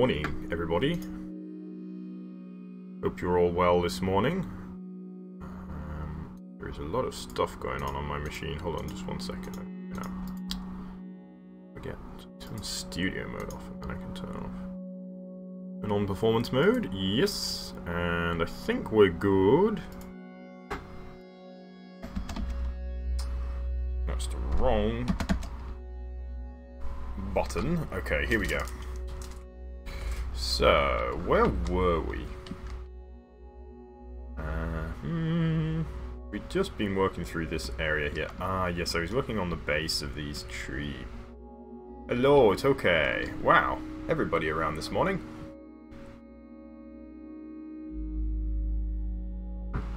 morning, everybody. Hope you're all well this morning. There is a lot of stuff going on my machine. Hold on just one second. Forget to turn studio mode off and then I can turn off. Turn on performance mode. Yes. And I think we're good. That's the wrong button. Okay, here we go. So, where were we? We've just been working through this area here. Ah, yes, I was working on the base of these trees. Hello, it's okay. Wow, everybody around this morning.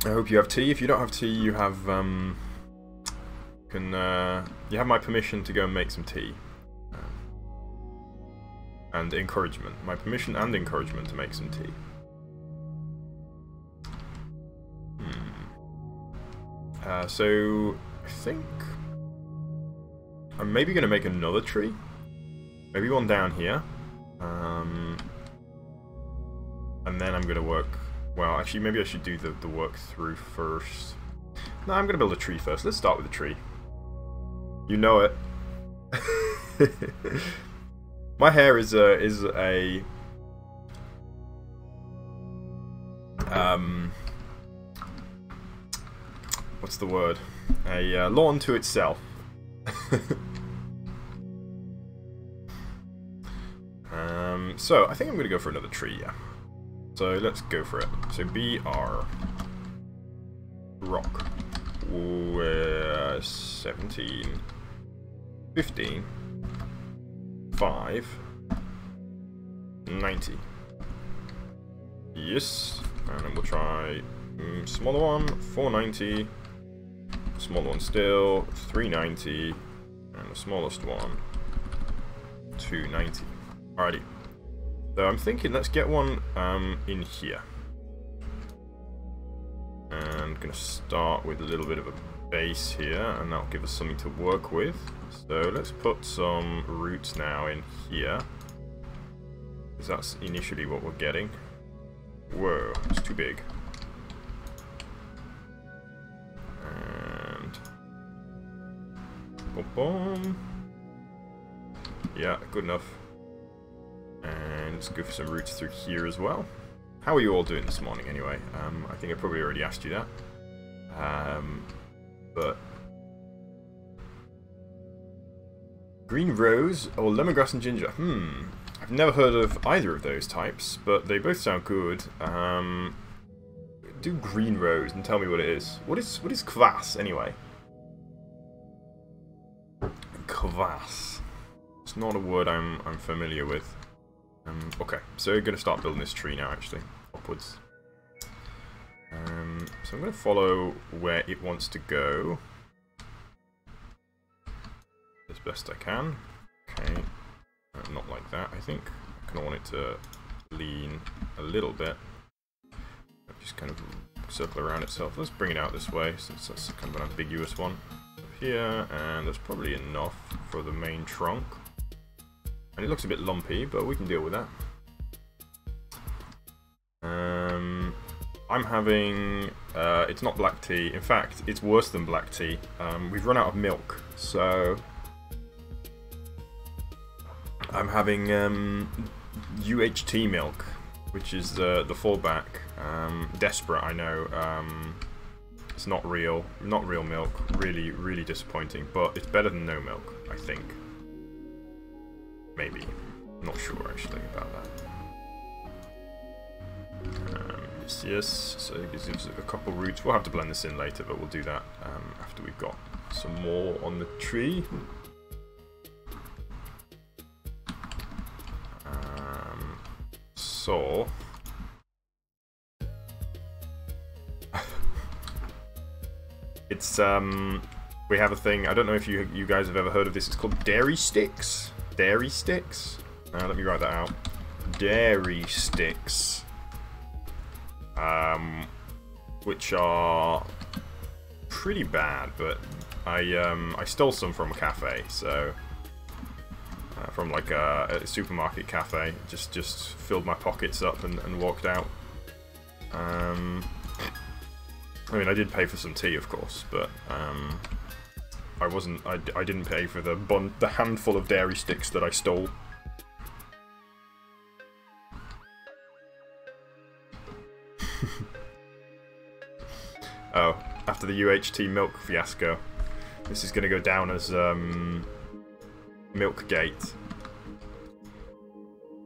I hope you have tea. If you don't have tea, you have you have my permission to go and make some tea. And encouragement. My permission and encouragement to make some tea. So, I think I'm maybe going to make another tree. Maybe one down here. And then I'm going to work... Well, actually, maybe I should do the work through first. No, I'm going to build a tree first. Let's start with a tree. You know it. My hair is a what's the word? A lawn to itself. So I think I'm gonna go for another tree. Yeah. So let's go for it. So BR rock 17 15 5 90. Yes, and then we'll try smaller one 490, smaller one still 390, and the smallest one 290. Alrighty. So I'm thinking let's get one in here, and gonna start with a little bit of a base here, and that'll give us something to work with. So let's put some roots now in here, because that's initially what we're getting. Whoa, it's too big. And boom, boom. Yeah, good enough. And let's go for some roots through here as well. How are you all doing this morning anyway? I think I probably already asked you that. But green rose or lemongrass and ginger? I've never heard of either of those types, but they both sound good. Do green rose and tell me what it is. What is kvass anyway? Kvass. It's not a word I'm familiar with. Okay, so we're gonna start building this tree now. Actually, upwards. So I'm going to follow where it wants to go as best I can. Okay, not like that. I think I kind of want it to lean a little bit. Just kind of circle around itself. Let's bring it out this way since that's kind of an ambiguous one. Up here, and that's probably enough for the main trunk. And it looks a bit lumpy, but we can deal with that. I'm having, it's not black tea, in fact, it's worse than black tea. We've run out of milk, so I'm having UHT milk, which is the fallback. Desperate, I know. It's not real milk, really disappointing, but it's better than no milk, I think. Maybe. I'm not sure, actually, about that. Yes, so it gives us a couple roots. We'll have to blend this in later, but we'll do that after we've got some more on the tree. So it's we have a thing. I don't know if you guys have ever heard of this. It's called dairy sticks. Dairy sticks. Let me write that out. Dairy sticks. Which are pretty bad, but I stole some from a cafe, so from like a supermarket cafe. Just filled my pockets up and walked out. I mean, I did pay for some tea, of course, but I didn't pay for the handful of dairy sticks that I stole. Oh, after the UHT milk fiasco, this is going to go down as Milkgate.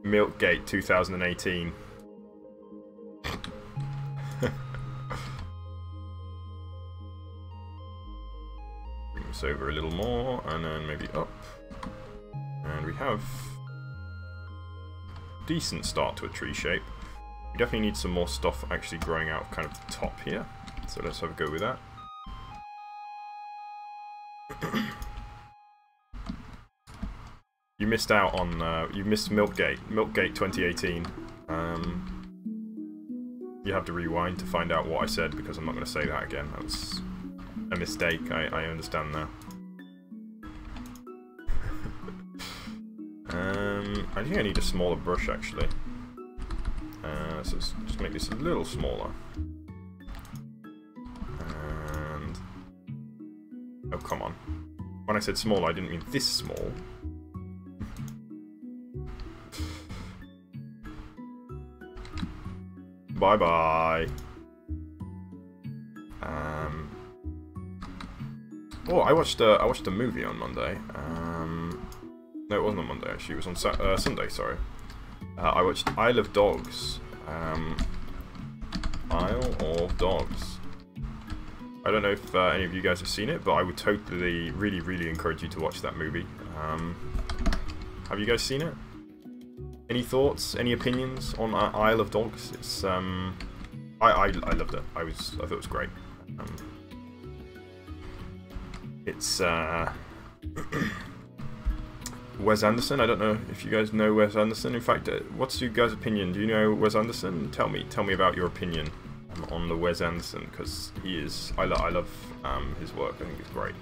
Milkgate 2018. Bring this over a little more, and then maybe up. And we have a decent start to a tree shape. We definitely need some more stuff actually growing out of kind of the top here. So let's have a go with that. You missed out on, you missed Milkgate 2018. You have to rewind to find out what I said, because I'm not going to say that again. That was a mistake, I understand now. I think I need a smaller brush, actually. So let's just make this a little smaller. And... oh, come on. When I said small, I didn't mean this small. Bye-bye. Oh, I watched a movie on Monday. No, it wasn't on Monday, actually. It was on Sunday, sorry. I watched Isle of Dogs. Isle of Dogs. I don't know if any of you guys have seen it, but I would totally, really encourage you to watch that movie. Have you guys seen it? Any thoughts? Any opinions on Isle of Dogs? It's I loved it. I thought it was great. It's Wes Anderson. I don't know if you guys know Wes Anderson. In fact, what's your guys' opinion? Do you know Wes Anderson? Tell me about your opinion on the Wes Anderson, because he is. I love his work. I think it's great.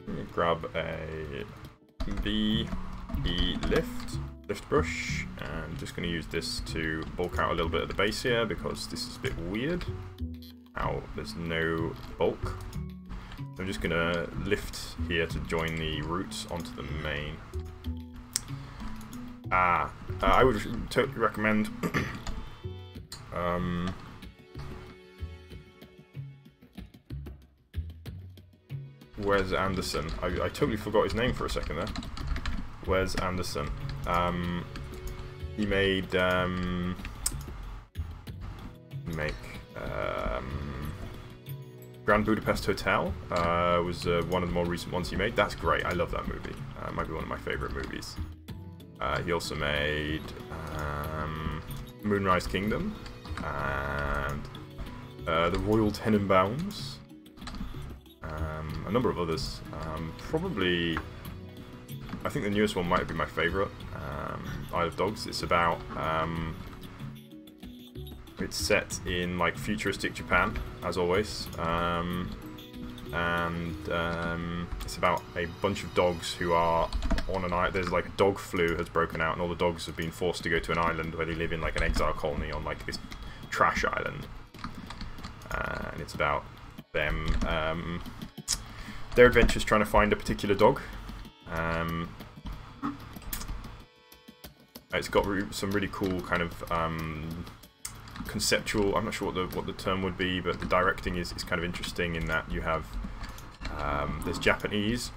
Let me grab a lift brush, and I'm just going to use this to bulk out a little bit of the base here, because this is a bit weird. How there's no bulk. I'm just going to lift here to join the roots onto the main. I would totally recommend Wes Anderson. I totally forgot his name for a second there. Wes Anderson. He made Grand Budapest Hotel was one of the more recent ones he made. That's great. I love that movie. It might be one of my favourite movies. He also made Moonrise Kingdom and The Royal Tenenbaums. A number of others. Probably, I think the newest one might be my favourite. Isle of Dogs. It's about it's set in like futuristic Japan, as always, and it's about a bunch of dogs who are on an island. There's like a dog flu has broken out, and all the dogs have been forced to go to an island where they live in like an exile colony on like this trash island, and it's about them, their adventures trying to find a particular dog. It's got some really cool kind of conceptual. I'm not sure what the term would be, but the directing is kind of interesting in that you have there's Japanese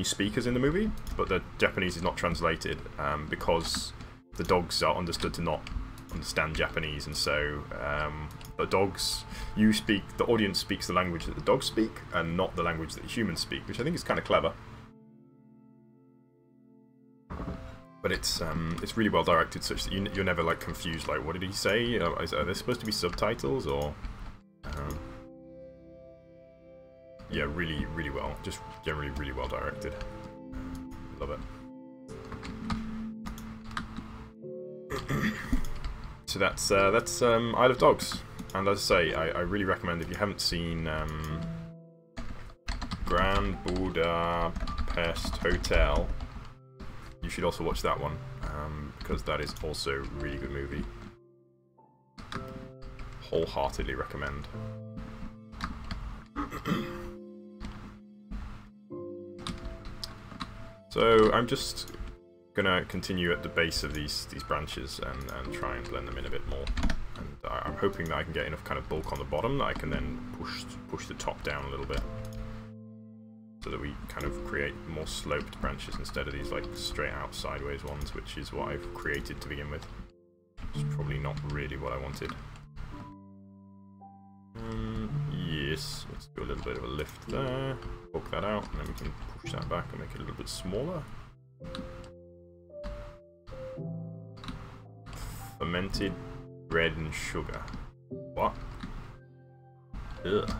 speakers in the movie, but the Japanese is not translated because the dogs are understood to not understand Japanese, and so the audience speaks the language that the dogs speak and not the language that humans speak, which I think is kind of clever. But it's really well directed, such that you're never like confused. Like, what did he say? Are there supposed to be subtitles, or? Yeah, really well. Just generally really well directed. Love it. So that's Isle of Dogs, and as I say, I really recommend, if you haven't seen Grand Budapest Budapest Hotel. You should also watch that one, because that is also a really good movie. Wholeheartedly recommend. So I'm just gonna continue at the base of these branches and try and blend them in a bit more. And I'm hoping that I can get enough kind of bulk on the bottom that I can then push the top down a little bit, so that we kind of create more sloped branches instead of these like straight out sideways ones, which is what I've created to begin with. It's probably not really what I wanted. Yes, let's do a little bit of a lift there, poke that out, and then we can push that back and make it a little bit smaller. Fermented bread and sugar. What? Ugh.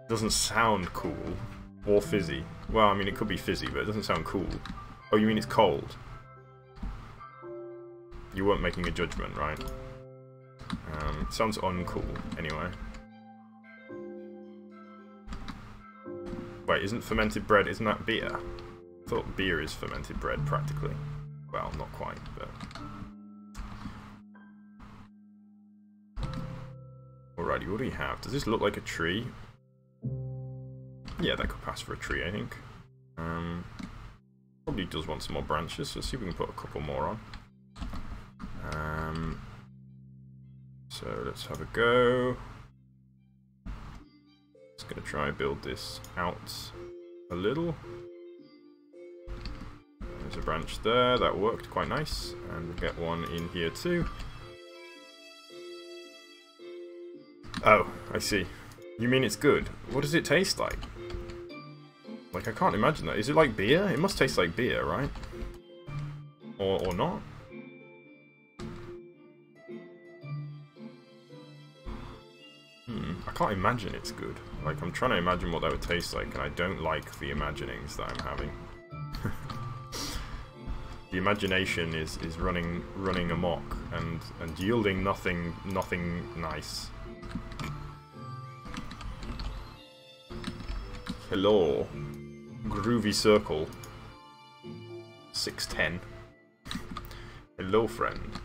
Doesn't sound cool. Or fizzy. Well, I mean, it could be fizzy, but it doesn't sound cool. Oh, you mean it's cold? You weren't making a judgment, right? Sounds uncool, anyway. Wait, isn't fermented bread, isn't that beer? I thought beer is fermented bread, practically. Well, not quite, but... Alrighty, what do we have? Does this look like a tree? Yeah, that could pass for a tree, I think. Probably does want some more branches, so let's see if we can put a couple more on. So let's have a go. Just gonna try and build this out a little. There's a branch there, that worked quite nice, and we'll get one in here too. Oh, I see. You mean it's good? What does it taste like? Like, I can't imagine that. Is it like beer? It must taste like beer, right? Or not? I can't imagine it's good. Like, I'm trying to imagine what that would taste like, and I don't like the imaginings that I'm having. The imagination is running amok and yielding nothing nice. Hello, Groovy Circle 610. Hello, friend.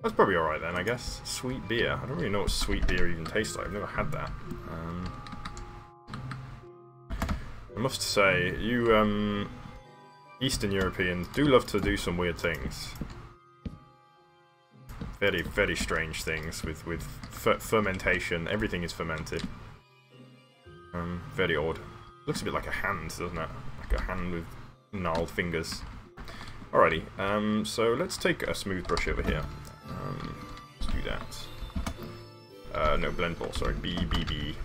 That's probably alright then, I guess. Sweet beer. I don't really know what sweet beer even tastes like. I've never had that. I must say, you Eastern Europeans do love to do some weird things. Very, very strange things with fermentation. Everything is fermented. Very odd. Looks a bit like a hand, doesn't it? Like a hand with gnarled fingers. Alrighty, so let's take a smooth brush over here. Let's do that. No, blend ball, sorry, BBB.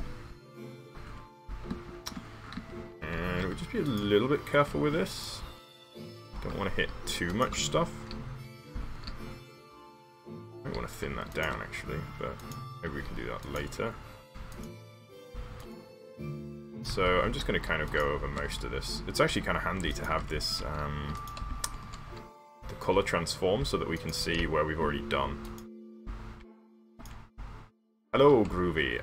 And we'll just be a little bit careful with this. Don't want to hit too much stuff. I want to thin that down actually, but maybe we can do that later. So I'm just going to kind of go over most of this. It's actually kind of handy to have this the color transform so that we can see where we've already done. Hello, Groovy.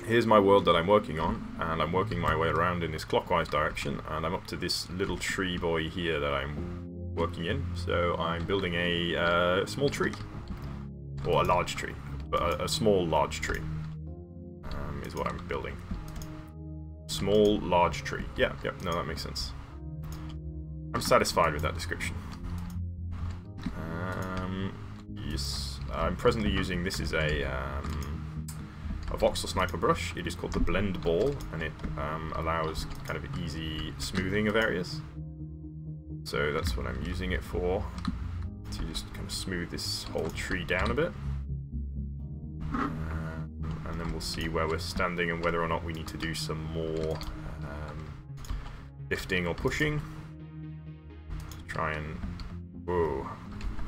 Here's my world that I'm working on, and I'm working my way around in this clockwise direction, and I'm up to this little tree boy here that I'm working in. So I'm building a small tree, or a large tree, but a small large tree is what I'm building. Small large tree. Yeah, yep, no, that makes sense. I'm satisfied with that description. Yes, I'm presently using, this is a Voxel Sniper brush. It is called the Blend Ball, and it allows kind of easy smoothing of areas. So that's what I'm using it for, to just kind of smooth this whole tree down a bit. And then we'll see where we're standing and whether or not we need to do some more lifting or pushing. Try and... Whoa,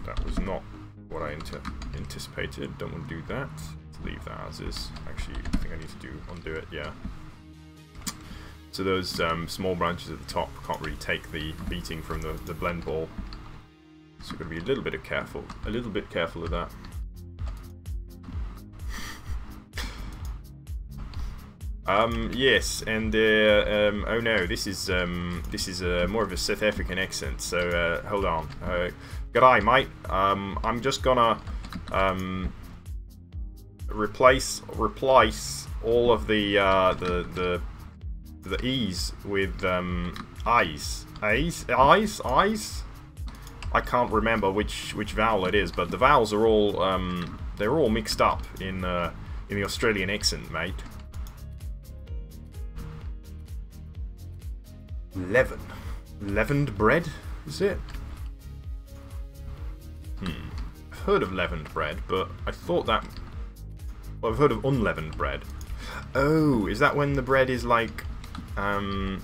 that was not what I anticipated. Don't want to do that. Let's leave that as is. Actually, I think I need to undo it, yeah. So those small branches at the top can't really take the beating from the blend ball. So we've got to be a little bit careful of that. Yes, and oh no, this is more of a South African accent. So hold on. G'day, mate. I'm just gonna replace all of the E's with I's. I's. I can't remember which vowel it is, but the vowels are all they're all mixed up in the Australian accent, mate. Leavened bread, is it? I've heard of leavened bread, but I thought that... Well, I've heard of unleavened bread. Oh, is that when the bread is like... So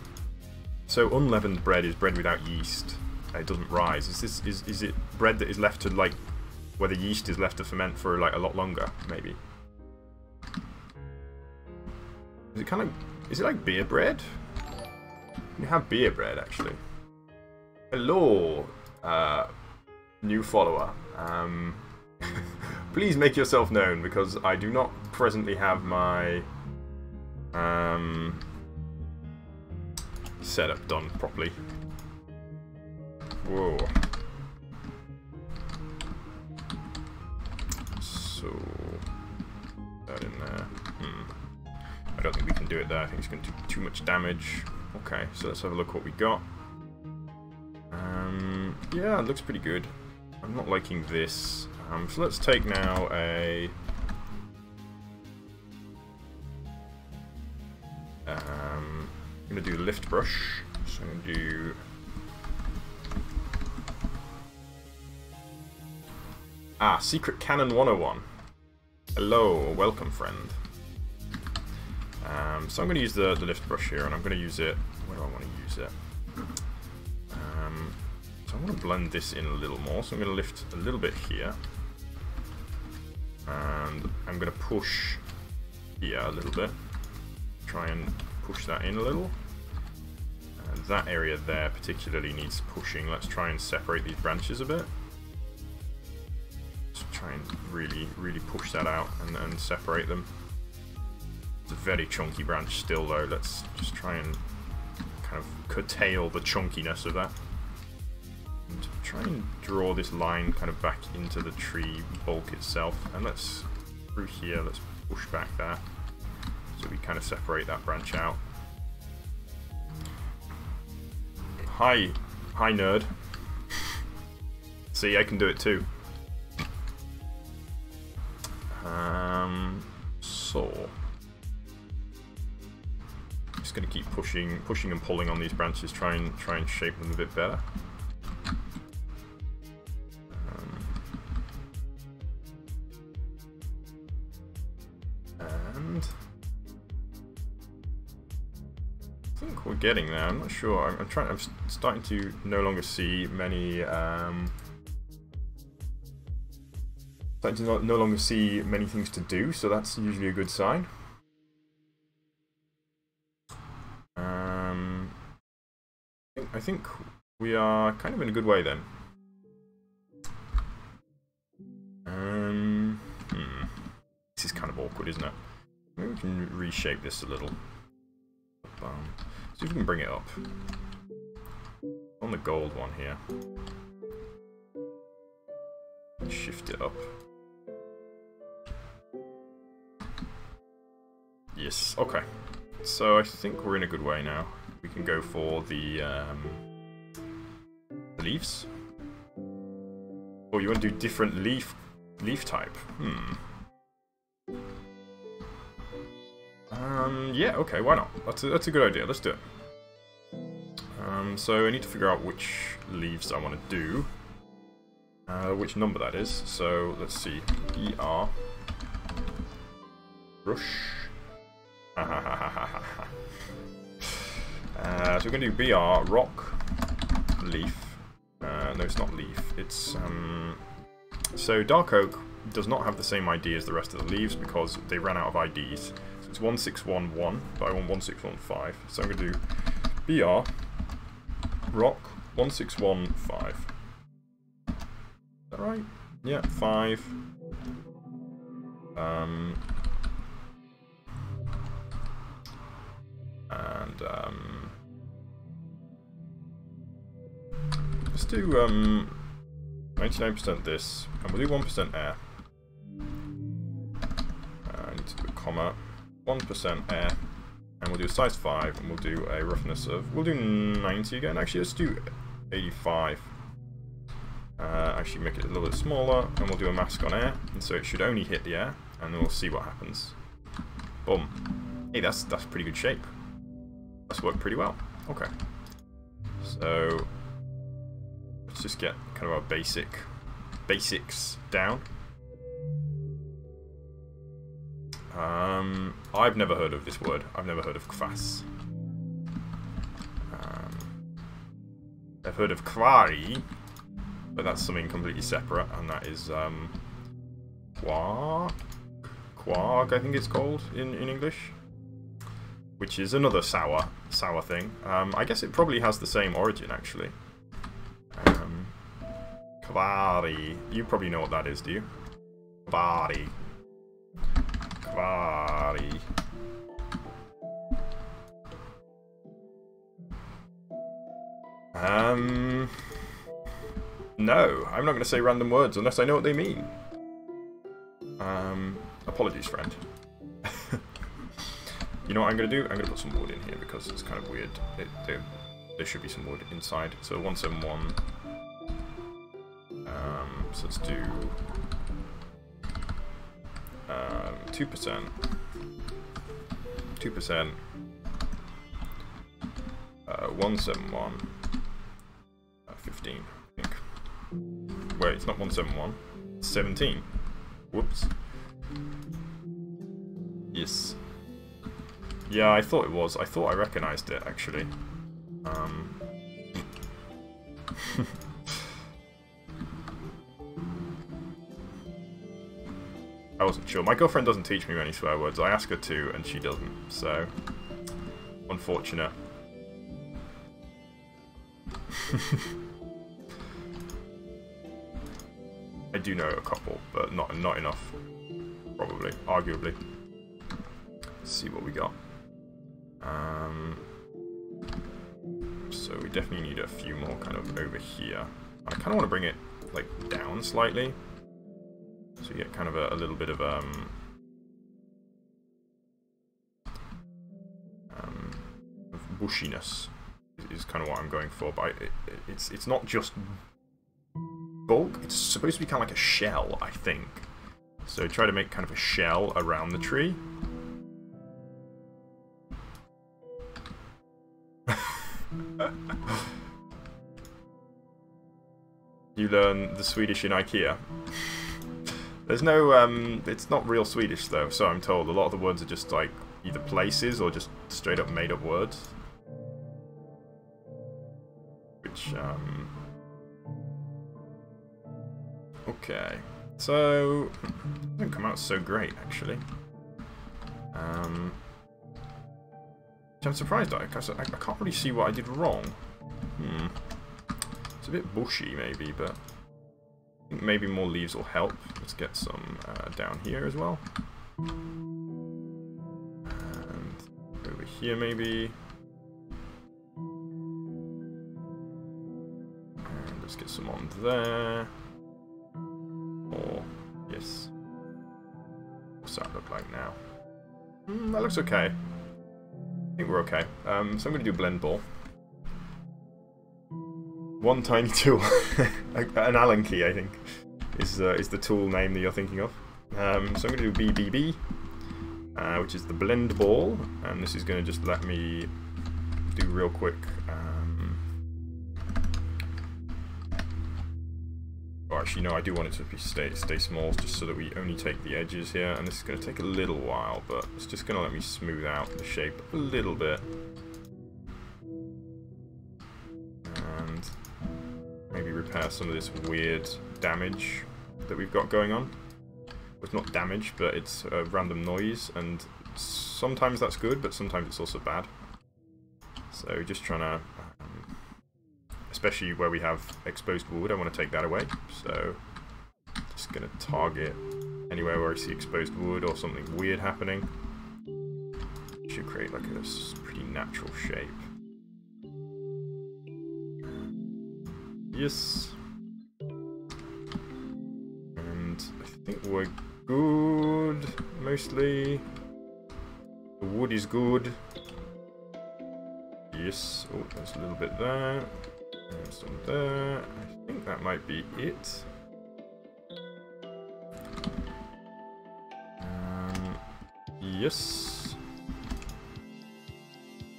unleavened bread is bread without yeast. It doesn't rise. Is it bread that is left to, like... Where the yeast is left to ferment for, like, a lot longer, maybe? Is it kind of... Is it like beer bread? You have beer bread, actually. Hello, new follower. Please make yourself known, because I do not presently have my setup done properly. Whoa. So that in there. I don't think we can do it there. I think it's going to do too much damage. Okay, so let's have a look what we got. Yeah, it looks pretty good. I'm not liking this. So let's take now a... I'm going to do lift brush. So I'm going to do... Secret Cannon 101. Hello, welcome friend. So I'm going to use the lift brush here, and I'm going to use it... Where do I want to use it? So I want to blend this in a little more, so I'm going to lift a little bit here. And I'm going to push here a little bit. Try and push that in a little. And that area there particularly needs pushing. Let's try and separate these branches a bit. Just try and really push that out and separate them. It's a very chunky branch still though. Let's just try and kind of curtail the chunkiness of that. And try and draw this line kind of back into the tree bulk itself. And let's, through here, let's push back that. So we kind of separate that branch out. Hi nerd. See, I can do it too. So just going to keep pushing and pulling on these branches, try and shape them a bit better. And I think we're getting there. I'm not sure. I'm starting to no longer see many. Starting to no longer see many things to do, so that's usually a good sign. I think we are kind of in a good way then. This is kind of awkward, isn't it? Maybe we can reshape this a little. See if we can bring it up. On the gold one here. Shift it up. Yes, okay. So I think we're in a good way now. We can go for the leaves. Oh, you want to do different leaf type? Yeah, okay, why not? That's a good idea. Let's do it. So I need to figure out which leaves I want to do. Which number that is. So let's see. BR. Brush. So we're going to do BR, rock, leaf. No, it's not leaf. It's so Dark Oak does not have the same ID as the rest of the leaves because they ran out of IDs. So it's 1611, but I want 1615. So I'm going to do BR, rock, 1615. Is that right? Yeah, 5. And let's do 99% this, and we'll do 1% air. I need to do a comma. 1% air, and we'll do a size 5, and we'll do a roughness of, we'll do 90 again. Actually, let's do 85. Actually make it a little bit smaller, and we'll do a mask on air, and so it should only hit the air, and then we'll see what happens. Boom. Hey, that's pretty good shape. That's worked pretty well. Okay. So let's just get kind of our basics down. I've never heard of this word. I've never heard of kvass. I've heard of kvari, but that's something completely separate, and that is quark, I think it's called in English, which is another sour thing. I guess it probably has the same origin, actually. Kvari. You probably know what that is, do you? Kvari. Kvari. No, I'm not going to say random words unless I know what they mean. Apologies, friend. You know what I'm going to do? I'm going to put some wood in here because it's kind of weird. There should be some wood inside. So 171. So let's do 2%. 2%. 171. 15, I think. Wait, it's not 171. It's 17. Whoops. Yes. Yeah, I thought it was. I thought I recognized it, actually. I wasn't sure. My girlfriend doesn't teach me many swear words. I ask her to, and she doesn't. So, unfortunate. I do know a couple, but not enough. Probably, arguably. Let's see what we got. So we definitely need a few more kind of over here. I kind of want to bring it like down slightly, so you get kind of a little bit of bushiness. Is kind of what I'm going for, but it's not just bulk. It's supposed to be kind of like a shell, I think. So try to make kind of a shell around the tree. You learn the Swedish in IKEA. There's no, it's not real Swedish though, so I'm told. A lot of the words are just like either places or just straight up made up words. Which, okay. So, it didn't come out so great, actually. Which I'm surprised at, because I can't really see what I did wrong. It's a bit bushy, maybe, but I think maybe more leaves will help. Let's get some down here as well. And over here, maybe. And let's get some on there. Or, yes. What's that look like now? That looks okay. I think we're okay. So I'm going to do blend ball. One tiny tool, an Allen key, I think, is the tool name that you're thinking of. So I'm going to do BBB, which is the blend ball, and this is going to just let me do real quick. Well, actually, no, I do want it to be stay small, just so that we only take the edges here, and this is going to take a little while, but it's just going to let me smooth out the shape a little bit. And maybe repair some of this weird damage that we've got going on. Well, it's not damage, but it's a random noise, and sometimes that's good, but sometimes it's also bad. So just trying to, especially where we have exposed wood, I want to take that away. So just going to target anywhere where I see exposed wood or something weird happening. Should create like a pretty natural shape. Yes. And I think we're good, mostly. The wood is good. Yes. Oh, there's a little bit there. And some there. I think that might be it. Yes.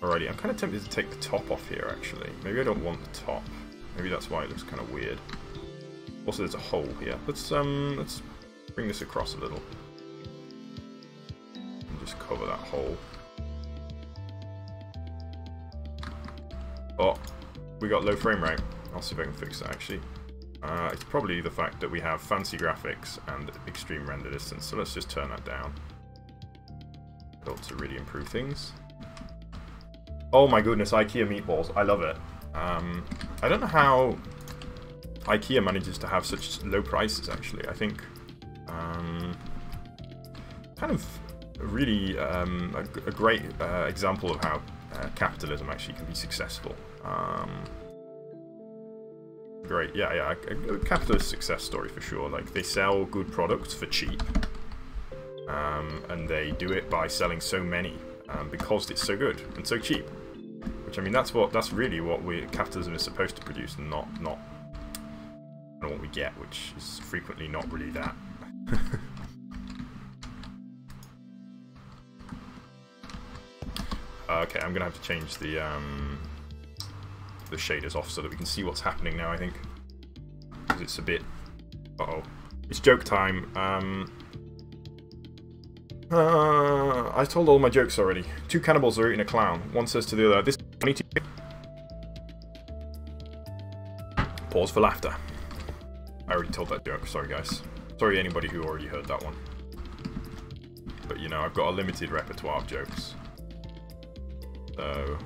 Alrighty, I'm kind of tempted to take the top off here, actually. Maybe I don't want the top. Maybe that's why it looks kind of weird. Also, there's a hole here. Let's bring this across a little. And just cover that hole. Oh, we got low frame rate. I'll see if I can fix that, actually. It's probably the fact that we have fancy graphics and extreme render distance, so let's just turn that down. Built to really improve things. Oh my goodness, IKEA meatballs. I love it. I don't know how IKEA manages to have such low prices, actually. I think kind of really a great example of how capitalism actually can be successful. Great, yeah, a capitalist success story for sure. Like, they sell good products for cheap. And they do it by selling so many because it's so good and so cheap. Which, I mean, that's really what capitalism is supposed to produce, and not what we get, which is frequently not really that. Okay, I'm gonna have to change the shaders off so that we can see what's happening now. I think because it's a bit. Uh-oh, it's joke time. I told all my jokes already. Two cannibals are eating a clown. One says to the other, "This is funny to you." Pause for laughter. I already told that joke. Sorry, guys. Sorry, anybody who already heard that one. But you know, I've got a limited repertoire of jokes. So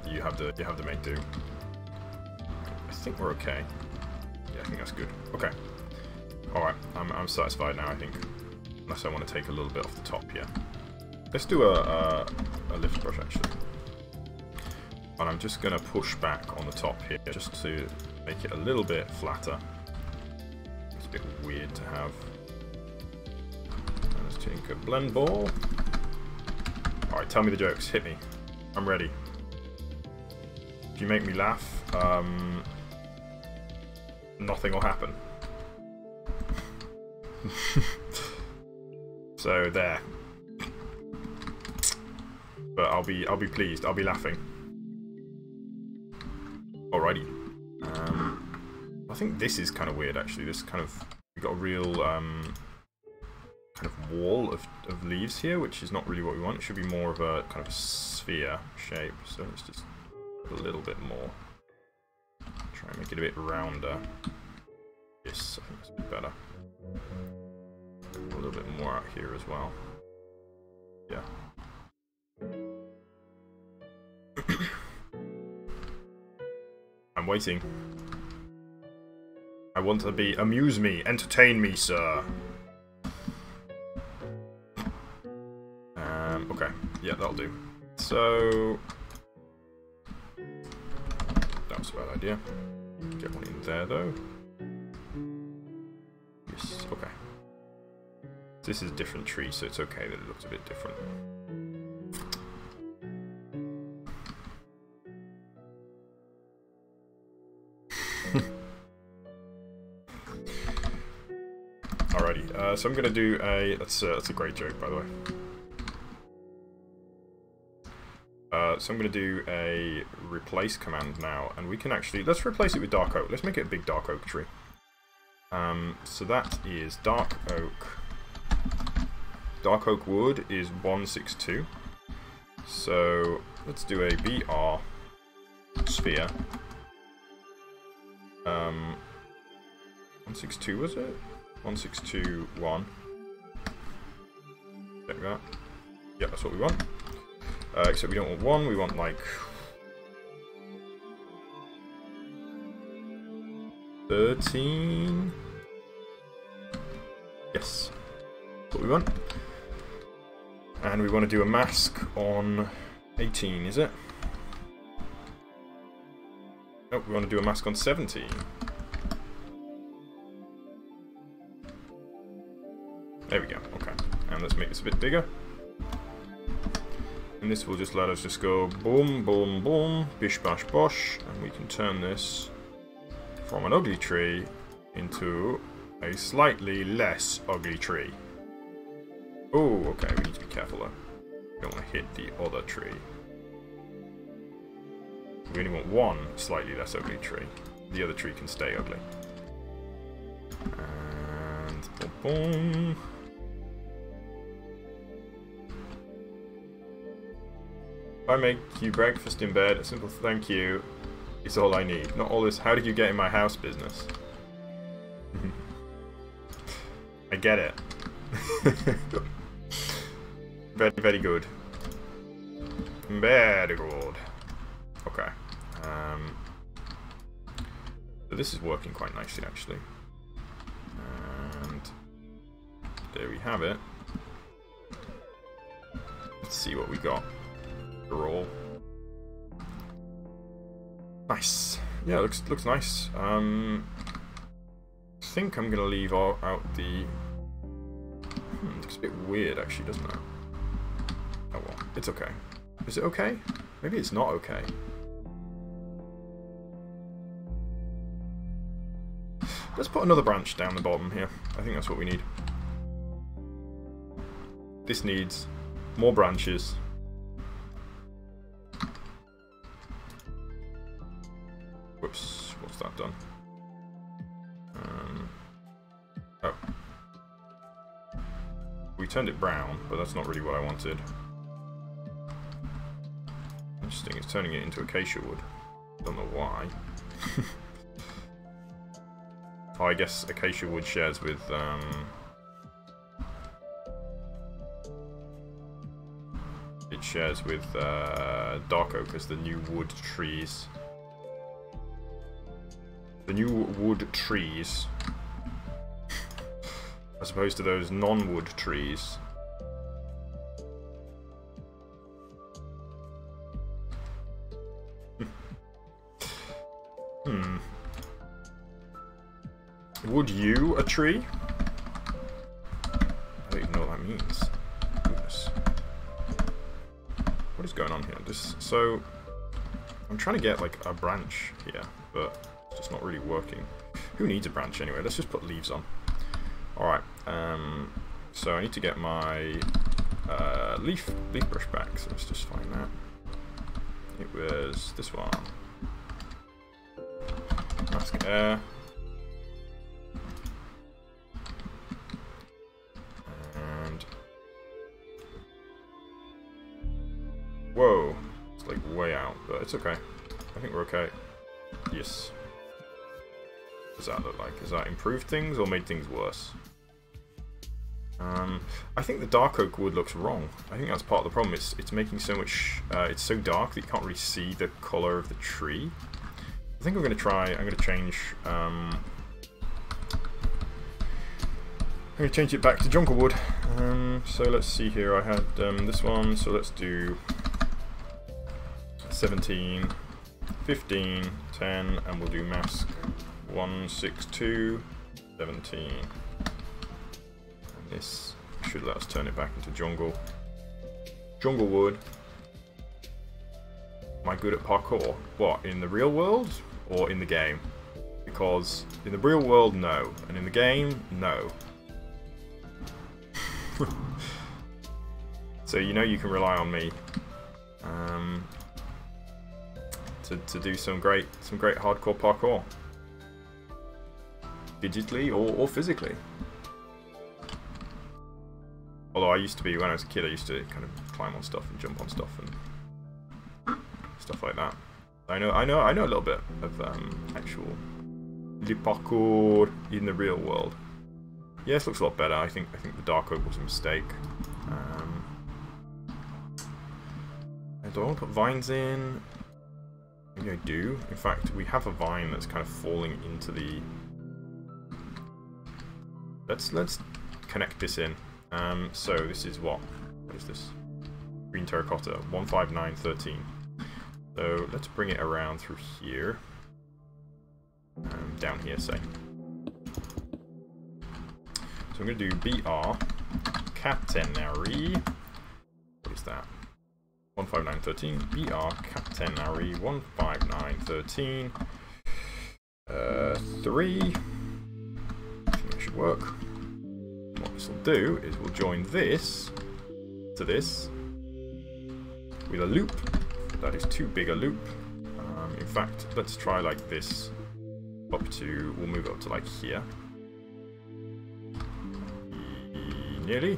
you have the main do. I think we're okay. Yeah, I think that's good. Okay. Alright, I'm satisfied now, I think. Unless I want to take a little bit off the top here. Let's do a lift brush, actually. And I'm just going to push back on the top here, just to make it a little bit flatter. It's a bit weird to have. And let's take a blend ball. Alright, tell me the jokes. Hit me. I'm ready. If you make me laugh, nothing will happen. So there. But I'll be pleased. I'll be laughing. Alrighty. I think this is kind of weird, actually. This kind of, we've got a real kind of wall of leaves here, which is not really what we want. It should be more of a kind of sphere shape. So let's just put a little bit more. Try and make it a bit rounder. Yes, I think that's a bit better. A little bit more out here as well. Yeah. I'm waiting. I want to be... Amuse me. Entertain me, sir. Okay. Yeah, that'll do. So... That was a bad idea. Get one in there, though. Yes, okay. This is a different tree, so it's okay that it looks a bit different. Alrighty, so I'm gonna do a... That's a great joke, by the way. So I'm gonna do a replace command now, and we can actually... Let's replace it with dark oak. Let's make it a big dark oak tree. So that is dark oak. Dark oak wood is 162. So let's do a BR sphere. 162 was it? 1621. Check that. Yeah, that's what we want. Except we don't want 1, we want like 13. Yes, that's what we want. And we want to do a mask on 18, is it? Oh, we want to do a mask on 17. There we go, okay. And let's make this a bit bigger. And this will just let us just go boom, boom, boom, bish, bash, bosh. And we can turn this from an ugly tree into a slightly less ugly tree. Oh, okay, we need to be careful though. We don't want to hit the other tree. We only want one slightly less ugly tree. The other tree can stay ugly. And boom, boom. If I make you breakfast in bed, a simple thank you is all I need. Not all this, how did you get in my house business. I get it. Very, very good. Very good. Okay. So this is working quite nicely, actually. And there we have it. Let's see what we got. Roll. Nice. Yeah, looks nice. I think I'm gonna leave out the. Looks a bit weird, actually, doesn't it? Oh well, it's okay. Is it okay? Maybe it's not okay. Let's put another branch down the bottom here. I think that's what we need. This needs more branches. Whoops, what's that done? Oh. We turned it brown, but that's not really what I wanted. Interesting, it's turning it into acacia wood. Don't know why. Oh, I guess acacia wood shares with, it shares with, dark oak as the new wood trees. The new wood trees, as opposed to those non-wood trees. Would you a tree? I don't even know what that means. Goodness. What is going on here? So I'm trying to get like a branch here, but it's just not really working. Who needs a branch anyway? Let's just put leaves on. Alright, so I need to get my leaf brush back, so let's just find that. It was this one. Mask air. And whoa, it's like way out, but it's okay. I think we're okay. Yes. What does that look like? Has that improved things or made things worse? I think the dark oak wood looks wrong. I think that's part of the problem. It's making so much. It's so dark that you can't really see the color of the tree. I think I'm going to try. I'm going to change. I'm going to change it back to jungle wood. So let's see here. I had this one. So let's do 17, 15, 10, and we'll do mask 1, 6, 2, 17. This should let us turn it back into jungle wood. Am I good at parkour? What, in the real world or in the game? Because in the real world, no, and in the game, no. So you know you can rely on me to do some great hardcore parkour, digitally or physically. Although I used to be, when I was a kid, I used to kind of climb on stuff and jump on stuff and stuff like that. I know a little bit of actual parkour in the real world. Yeah, this looks a lot better. I think the dark oak was a mistake. Do I want to put vines in? Maybe I do. In fact, we have a vine that's kind of falling into the. Let's connect this in. So this is what? What is this? Green terracotta, 15913. So let's bring it around through here. Down here, say. So I'm going to do BR catenary. What is that? 15913. BR catenary 15913. 3. I think that should work. What this will do is we'll join this to this with a loop. That is too big a loop. In fact, let's try like this up to, we'll move it up to like here. Nearly.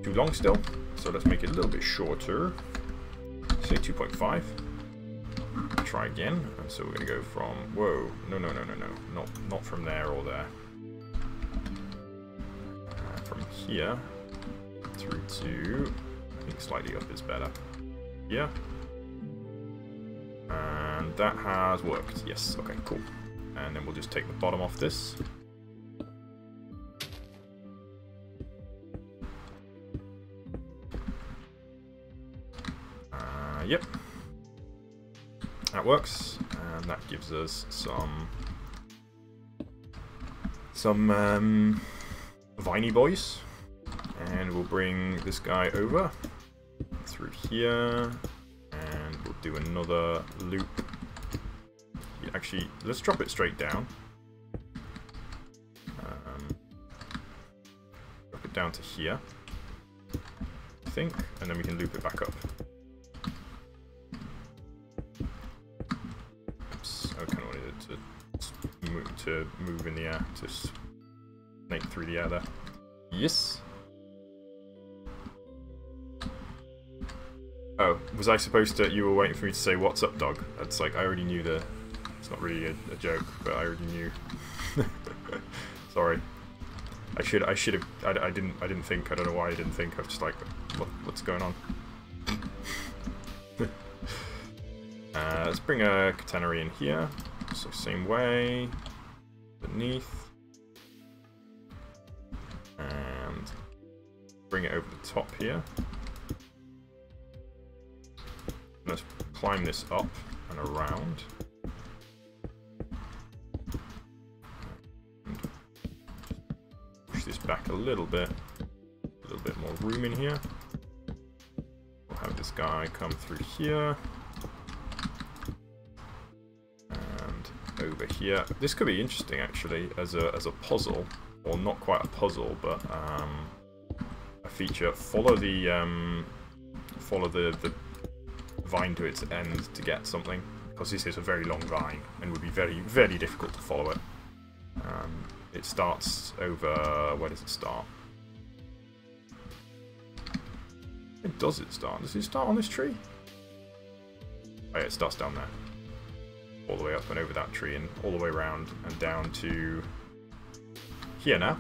Too long still. So let's make it a little bit shorter. Say 2.5. Try again. And so we're going to go from, whoa, no. Not from there or there. From here through to, I think slightly up is better. Yeah. And that has worked. Yes, okay, cool. And then we'll just take the bottom off this. Yep. That works. And that gives us some viney boys. And we'll bring this guy over through here. And we'll do another loop. Yeah, actually, let's drop it straight down. Drop it down to here, I think, and then we can loop it back up. Oops, I kind of wanted it to move in the air, to snake through the air there. Yes. Oh, was I supposed to? You were waiting for me to say "What's up, dog"? That's like I already knew the. It's not really a joke, but I already knew. Sorry. I should have. I didn't think. I don't know why I didn't think. I was just like, what's going on? Let's bring a catenary in here. So same way. Beneath. And bring it over the top here. Let's climb this up and around. And push this back a little bit more room in here. We'll have this guy come through here. And over here. This could be interesting actually as a puzzle, or not quite a puzzle, but a feature. Follow the vine to its end to get something, because this is a very long vine and would be very, very difficult to follow it. It starts over, where does it start? Where does it start? Does it start on this tree? Oh yeah, it starts down there. All the way up and over that tree and all the way around and down to here now.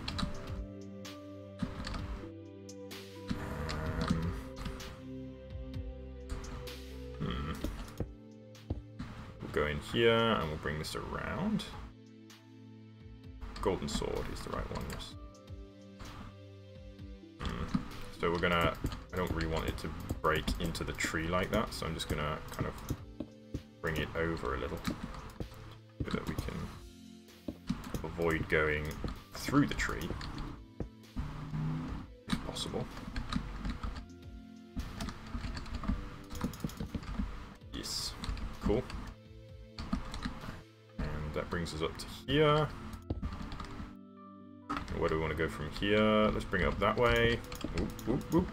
Go in here and we'll bring this around. Golden sword is the right one, yes. So we're gonna, I don't really want it to break into the tree like that, so I'm just gonna kind of bring it over a little so that we can avoid going through the tree if possible. Yes, cool. That brings us up to here. Where do we want to go from here? Let's bring it up that way. Whoop, whoop, whoop.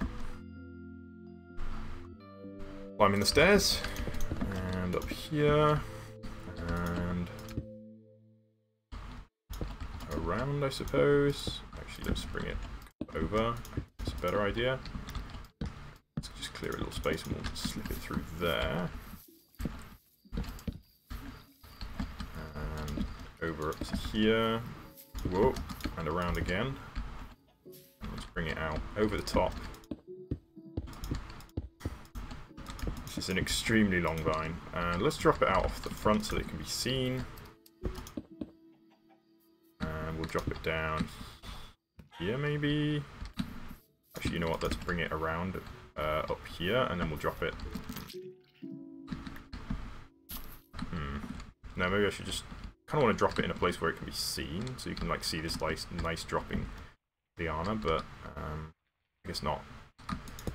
Climbing the stairs. And up here. And around, I suppose. Actually, let's bring it over. It's a better idea. Let's just clear a little space and we'll slip it through there. Over up to here, whoa, and around again. Let's bring it out over the top. This is an extremely long vine, and let's drop it out off the front so that it can be seen. And we'll drop it down here, maybe. Actually, you know what? Let's bring it around up here, and then we'll drop it. No, maybe I should just kind of want to drop it in a place where it can be seen, so you can like see this nice dropping liana, but I guess not.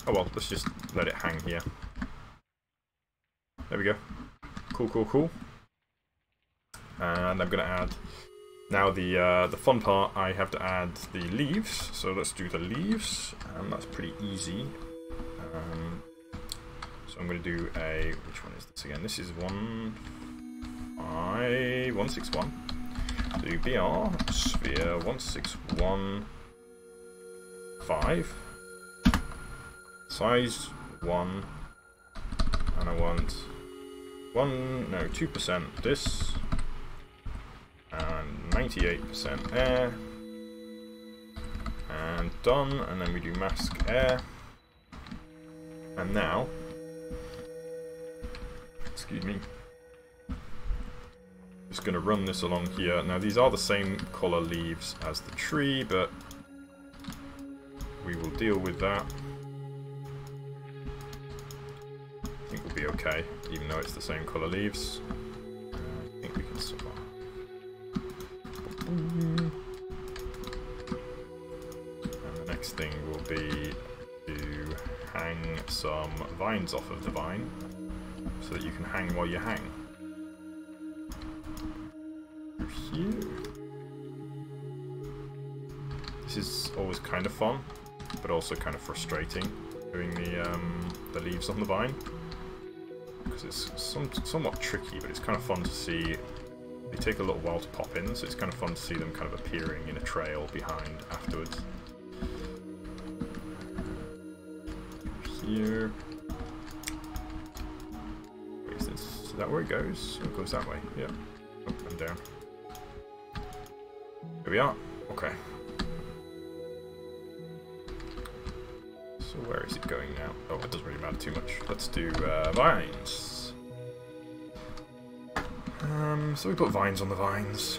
Oh well, let's just let it hang here. There we go. Cool, cool, cool. And I'm gonna add now the fun part. I have to add the leaves, so let's do the leaves, and that's pretty easy. So I'm gonna do a, which one is this again? This is 161. Do BR sphere 1615 size 1, and I want 2% this, and 98% air, and done. And then we do mask air, and now, excuse me, just going to run this along here. Now these are the same colour leaves as the tree, but we will deal with that. I think we'll be okay, even though it's the same colour leaves. I think we can survive. And the next thing will be to hang some vines off of the vine, so that you can hang while you hang. Here. This is always kind of fun, but also kind of frustrating, doing the leaves on the vine, because it's somewhat tricky, but it's kind of fun to see. They take a little while to pop in, so it's kind of fun to see them kind of appearing in a trail behind afterwards. Here. Wait, is that where it goes? Oh, it goes that way, yeah. Up and down. Here we are. Okay. So where is it going now? Oh, it doesn't really matter too much. Let's do vines. So we put vines on the vines.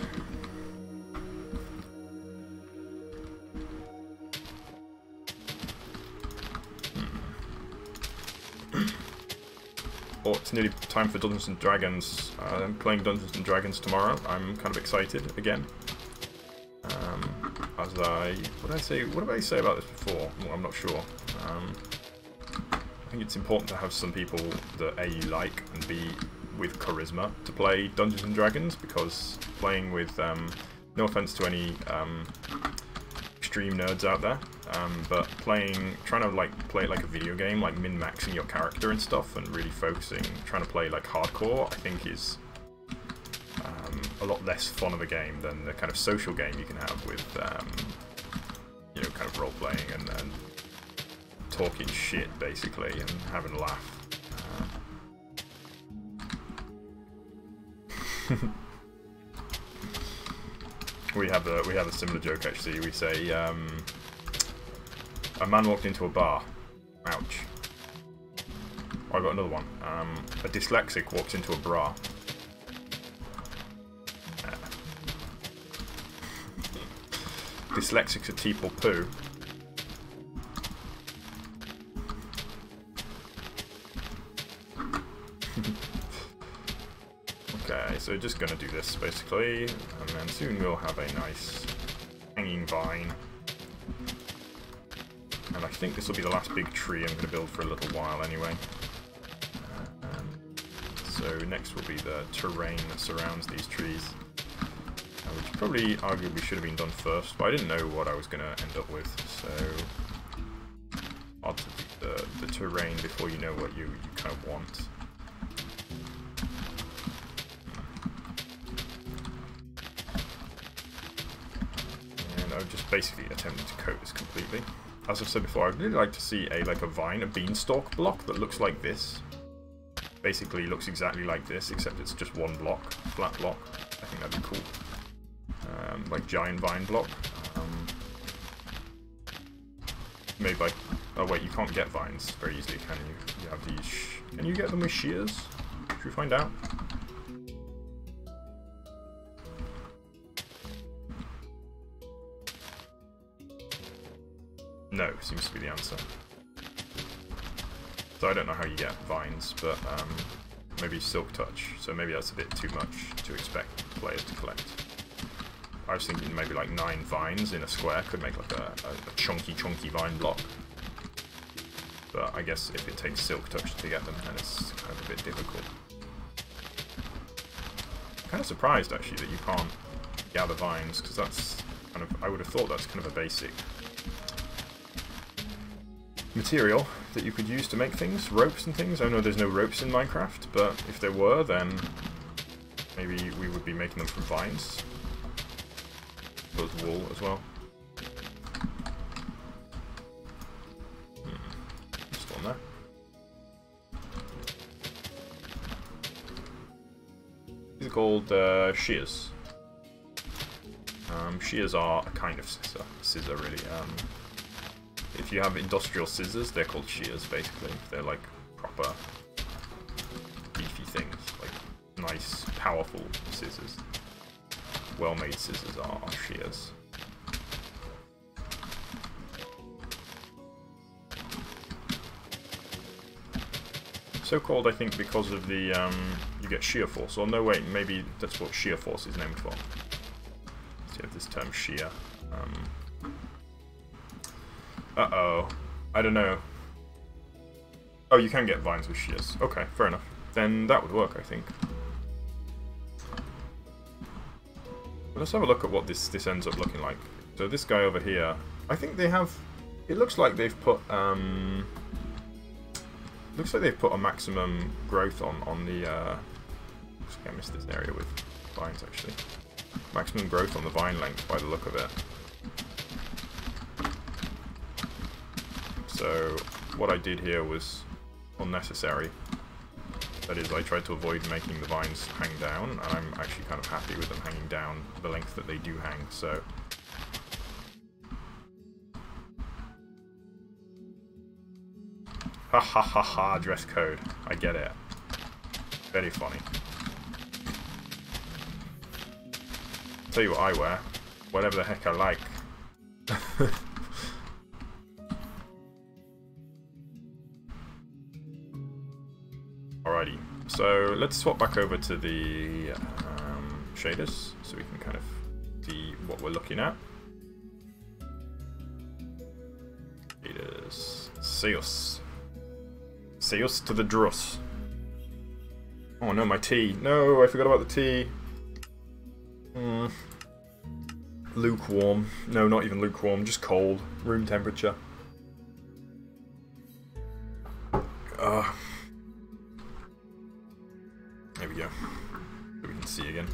Oh, it's nearly time for Dungeons and Dragons. I'm playing Dungeons and Dragons tomorrow. I'm kind of excited again. What did I say about this before? Well, I'm not sure. I think it's important to have some people that A, you like, and B, with charisma to play Dungeons and Dragons, because playing with, no offense to any extreme nerds out there, but trying to like play it like a video game, like min-maxing your character and stuff, and really focusing, trying to play like hardcore, I think is a lot less fun of a game than the kind of social game you can have with, you know, kind of role-playing and talking shit, basically, and having a laugh. We have a similar joke, actually. We say, a man walked into a bar. Ouch. Oh, I got another one. A dyslexic walks into a bra. Dyslexics are teeple poo. Okay, so just gonna do this basically, and then soon we'll have a nice hanging vine. And I think this will be the last big tree I'm gonna build for a little while anyway. So next will be the terrain that surrounds these trees, which probably arguably should have been done first, but I didn't know what I was gonna end up with, so I'll do the terrain before you know what you kind of want. I've just basically attempted to coat this completely. As I've said before, I'd really like to see a beanstalk block that looks like this. Basically looks exactly like this, except it's just one block, flat block. I think that'd be cool. Like giant vine block. Made by... Oh wait, you can't get vines very easily, can you? You have to use... Can you get them with shears? Should we find out? No, seems to be the answer. So I don't know how you get vines, but maybe Silk Touch. So maybe that's a bit too much to expect players to collect. I was thinking maybe like 9 vines in a square could make like a chunky vine block. But I guess if it takes Silk Touch to get them, then it's kind of a bit difficult. I'm kind of surprised actually that you can't gather vines, because that's kind of, I would have thought that's kind of a basic material that you could use to make things, ropes and things. I know there's no ropes in Minecraft, but if there were, then maybe we would be making them from vines. As wool as well. Still on there. These are called shears. Shears are a kind of scissor really. If you have industrial scissors, they're called shears basically. They're like proper beefy things, like nice, powerful scissors. Well-made scissors are shears. So called, I think, because of the you get shear force. Or no, wait, maybe that's what shear force is named for. So you have this term shear. Uh-oh. I don't know. Oh, you can get vines with shears. Okay, fair enough. Then that would work, I think. Let's have a look at what this ends up looking like. So this guy over here, I think they have. It looks like they've put. Looks like they've put a maximum growth on the. I missed this area with vines actually. Maximum growth on the vine length by the look of it. So what I did here was unnecessary. That is, I tried to avoid making the vines hang down, and I'm actually kind of happy with them hanging down the length that they do hang, so... Ha ha ha ha, dress code. I get it. Very funny. Tell you what I wear. Whatever the heck I like. Alrighty, so let's swap back over to the shaders so we can kind of see what we're looking at. Shaders. Seus. Seus to the Druss. Oh no, my tea. No, I forgot about the tea. Lukewarm. No, not even lukewarm, just cold. Room temperature. There we go. So we can see again.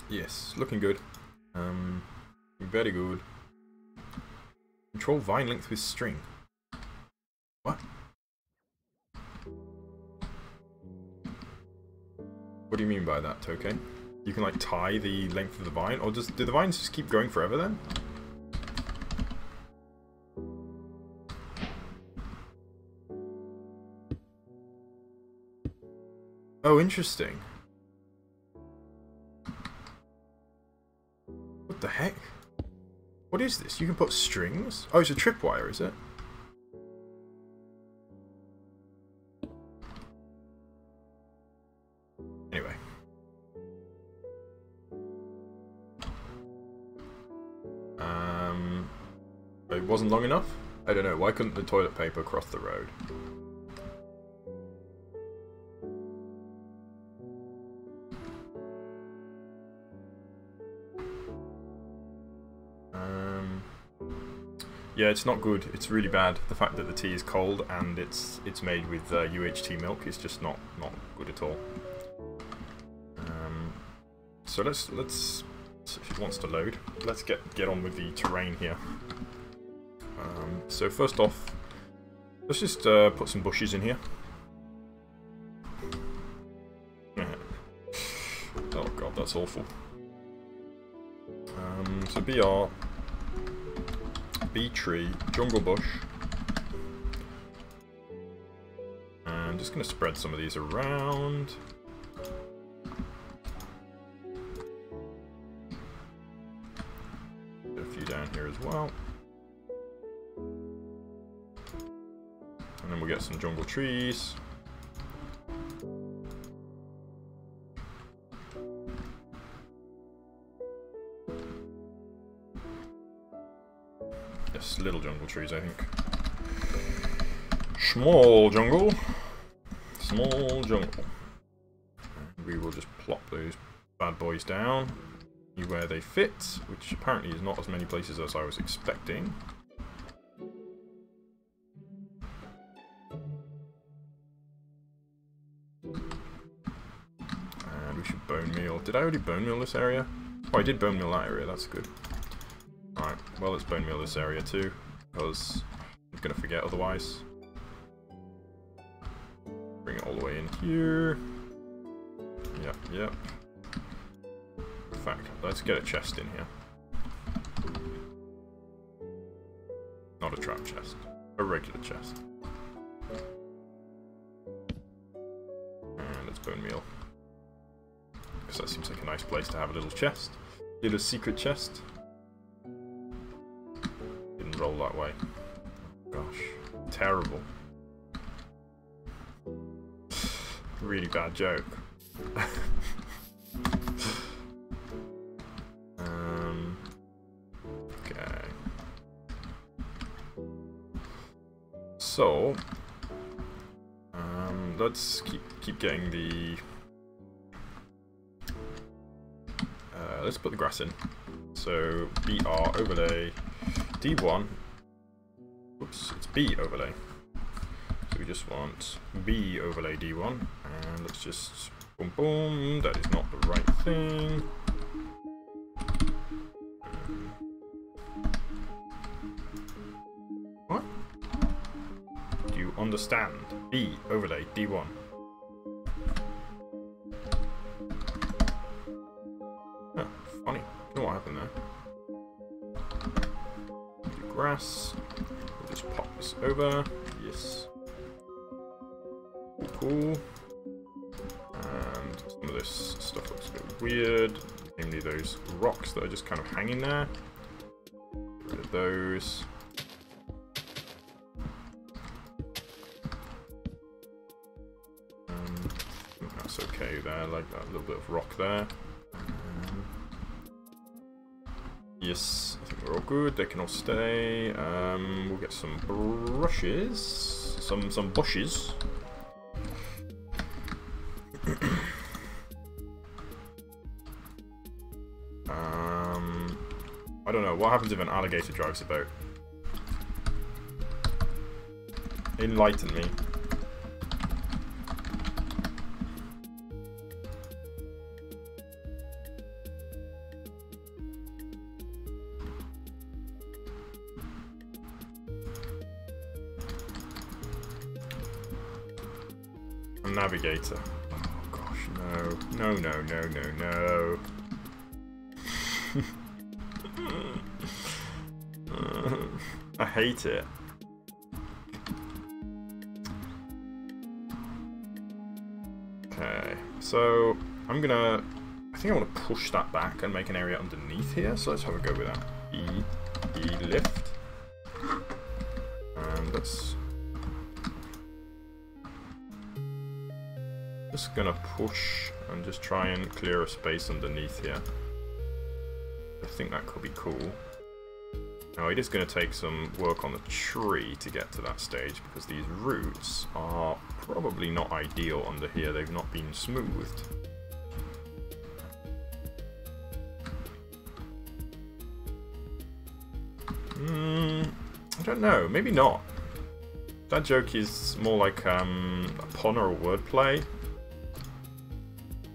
Yes, looking good. Very good. Control vine length with string. What? What do you mean by that, Toke? You can like tie the length of the vine, or do the vines just keep going forever then? Oh, interesting. What the heck? What is this? You can put strings? Oh, it's a tripwire, is it? Anyway. It wasn't long enough? I don't know. Why couldn't the toilet paper cross the road? Yeah, it's not good. It's really bad. The fact that the tea is cold and it's made with UHT milk is just not good at all. So let's if it wants to load, let's get on with the terrain here. So first off, let's just put some bushes in here. Oh god, that's awful. So BR, B tree, jungle bush. And I'm just going to spread some of these around. a few down here as well. And then we'll get some jungle trees. Yes, little jungle trees, I think. Small jungle. Small jungle. And we will just plop those bad boys down where they fit, which apparently is not as many places as I was expecting. And we should bone meal. Did I already bone meal this area? Oh, I did bone meal that area, that's good. Alright, well, let's bone meal this area too, because I'm gonna forget otherwise. Bring it all the way in here. Yep, yep. In fact, let's get a chest in here. Not a trap chest, a regular chest. And let's bone meal. Because that seems like a nice place to have a little chest. Little secret chest. Didn't roll that way. Gosh, terrible. Really bad joke. Okay. So, let's keep getting the. Let's put the grass in. So BR overlay D1. Oops, it's B overlay. So we just want B overlay D1, and let's just boom boom. That is not the right thing. What? Do you understand? B overlay D1. Oh, funny. I don't know what happened there. Do grass. We'll just pop this over. Yes. Cool. And some of this stuff looks a bit weird. Namely those rocks that are just kind of hanging there. Get rid of those. That's okay there, like that little bit of rock there. Yes, I think we're all good. They can all stay. We'll get some brushes, some bushes. I don't know. What happens if an alligator drives a boat? Enlighten me. A navigator. Oh gosh, no. No, no, no, no, no. I hate it. Okay, so I think I want to push that back and make an area underneath here, so let's have a go with that. E lift. And let's just gonna push and just try and clear a space underneath here. I think that could be cool. Now it is going to take some work on the tree to get to that stage, because these roots are probably not ideal under here. They've not been smoothed. I don't know. Maybe not. That joke is more like a pun or a wordplay.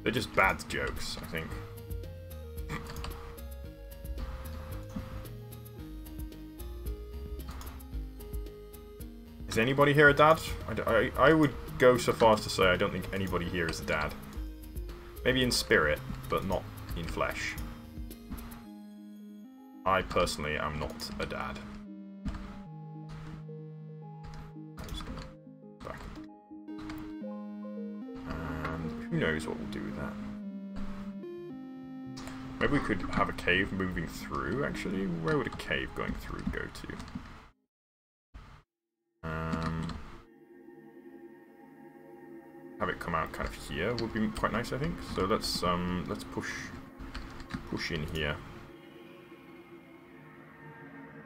They're just bad jokes, I think. Is anybody here a dad? I would go so far as to say I don't think anybody here is a dad. Maybe in spirit, but not in flesh. I personally am not a dad. Back. And who knows what we'll do with that. Maybe we could have a cave moving through, actually. Where would a cave going through go to? Have it come out kind of here would be quite nice, I think. So let's push in here.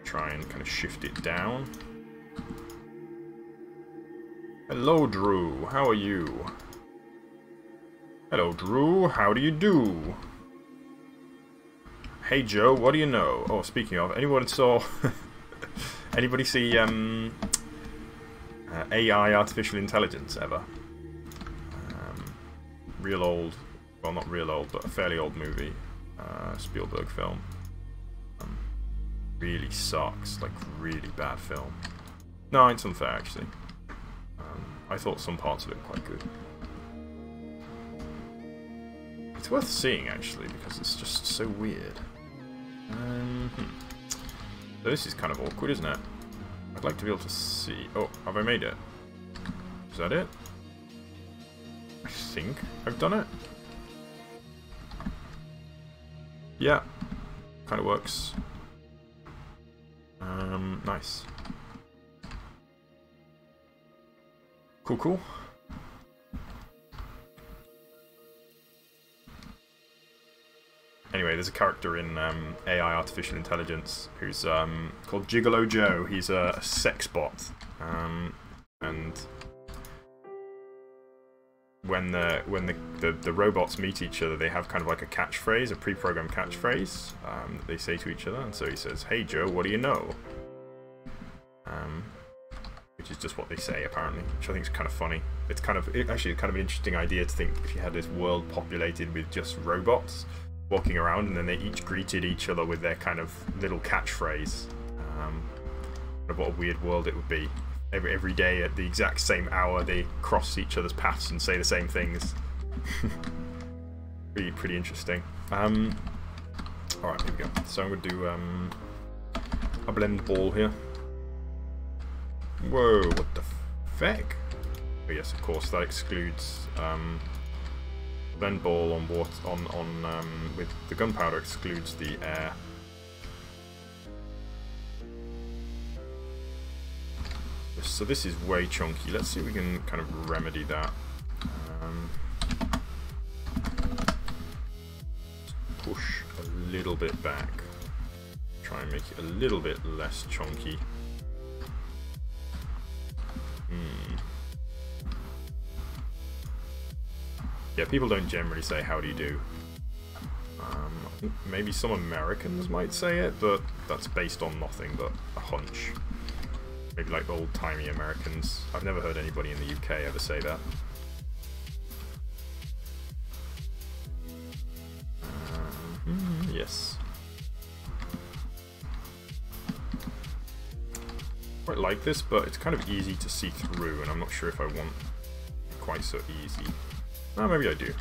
Try and kind of shift it down. Hello, Drew. How are you? Hello, Drew. How do you do? Hey, Joe. What do you know? Oh, speaking of, anybody saw? Anybody see AI, artificial intelligence, ever? Real old, well, not real old, but a fairly old movie, Spielberg film. Really sucks, like really bad film. No, it's unfair actually. I thought some parts of it were quite good. It's worth seeing actually because it's just so weird. So this is kind of awkward, isn't it? I'd like to be able to see. Oh, have I made it? Is that it? I think I've done it. Yeah, kind of works. Nice. Cool, cool. Anyway, there's a character in AI Artificial Intelligence who's called Gigolo Joe. He's a sex bot, and when the robots meet each other, they have kind of like a catchphrase, a pre-programmed catchphrase that they say to each other. And so he says, "Hey Joe, what do you know?" Which is just what they say apparently, which I think is kind of funny. It's actually kind of an interesting idea to think if you had this world populated with just robots walking around, and then they each greeted each other with their kind of little catchphrase. What a weird world it would be. Every day at the exact same hour, they cross each other's paths and say the same things. pretty interesting. Alright, here we go. So I'm going to do a blend ball here. Whoa, what the feck? Oh yes, of course, that excludes blend ball on water with the gunpowder excludes the air. So this is way chunky. Let's see if we can kind of remedy that. Push a little bit back. Try and make it a little bit less chunky. Yeah, people don't generally say how do you do. I think maybe some Americans might say it, but that's based on nothing but a hunch. Maybe like old-timey Americans. I've never heard anybody in the UK ever say that. Yes. Quite like this, but it's kind of easy to see through, and I'm not sure if I want it quite so easy. Oh, maybe I do.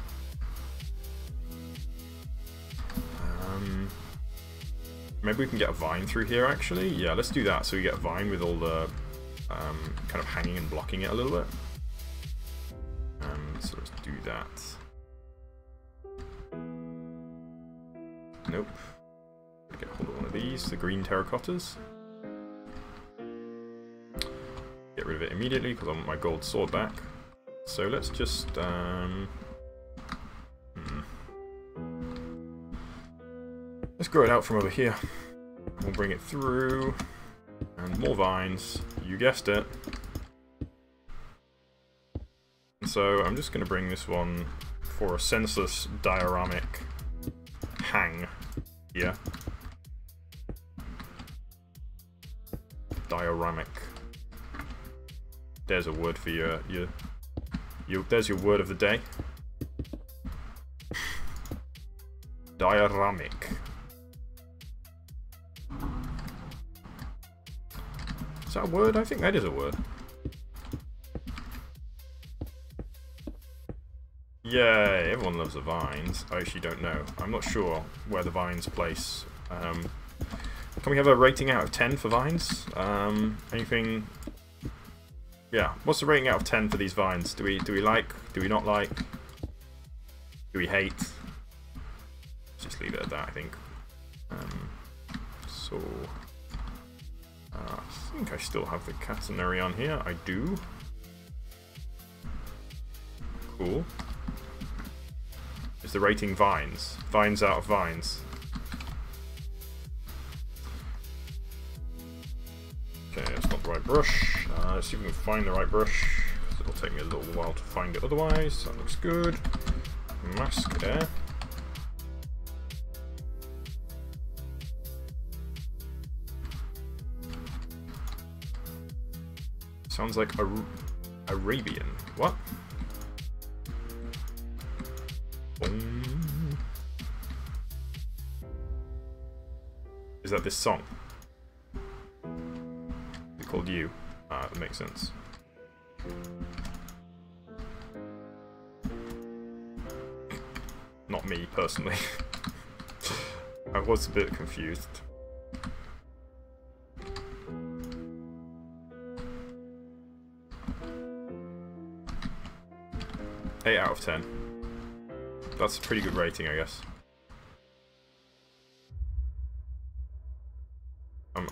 Maybe we can get a vine through here, actually. Yeah, let's do that. So we get a vine with all the kind of hanging and blocking it a little bit. So let's do that. Nope. Get hold of one of these, the green terracottas. Get rid of it immediately because I want my gold sword back. So let's just let's grow it out from over here. We'll bring it through, and more vines. You guessed it. And so I'm just going to bring this one for a senseless dioramic hang here. Dioramic. There's a word for your there's your word of the day. Dioramic. Is that a word? I think that is a word. Yay, everyone loves the vines. I actually don't know. I'm not sure where the vines place. Can we have a rating out of 10 for vines? Anything? Yeah, what's the rating out of 10 for these vines? Do we like? Do we not like? Do we hate? Just leave leave it at that, I think. So I think I still have the catenary on here. I do. Cool. Is the rating vines? Vines out of vines. Okay, that's not the right brush. Let's see if we can find the right brush. It'll take me a little while to find it otherwise. That looks good. Mask air. Sounds like Arabian. What? Is that this song? Is it called You? That makes sense. Not me, personally. I was a bit confused. Eight out of 10. That's a pretty good rating, I guess.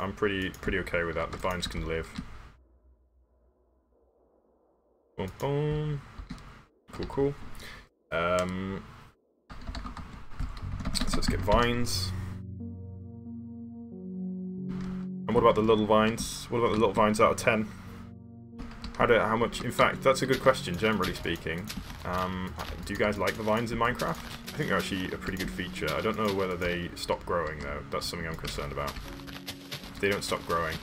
I'm pretty okay with that. The vines can live. Boom, boom. Cool, cool. So let's get vines. And what about the little vines? What about the little vines out of 10? How much? In fact, that's a good question, generally speaking. Do you guys like the vines in Minecraft? I think they're actually a pretty good feature. I don't know whether they stop growing, though. That's something I'm concerned about. If they don't stop growing.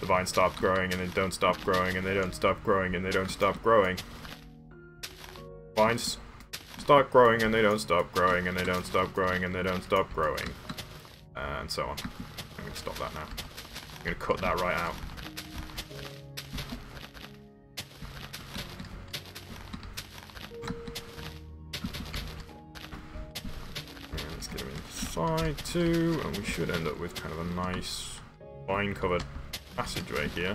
The vines stop growing, and they don't stop growing, and they don't stop growing, and they don't stop growing. Vines start growing, and they don't stop growing, and they don't stop growing, and they don't stop growing. And so on. I'm going to stop that now. I'm going to cut that right out. Side too, and we should end up with kind of a nice vine-covered passageway here,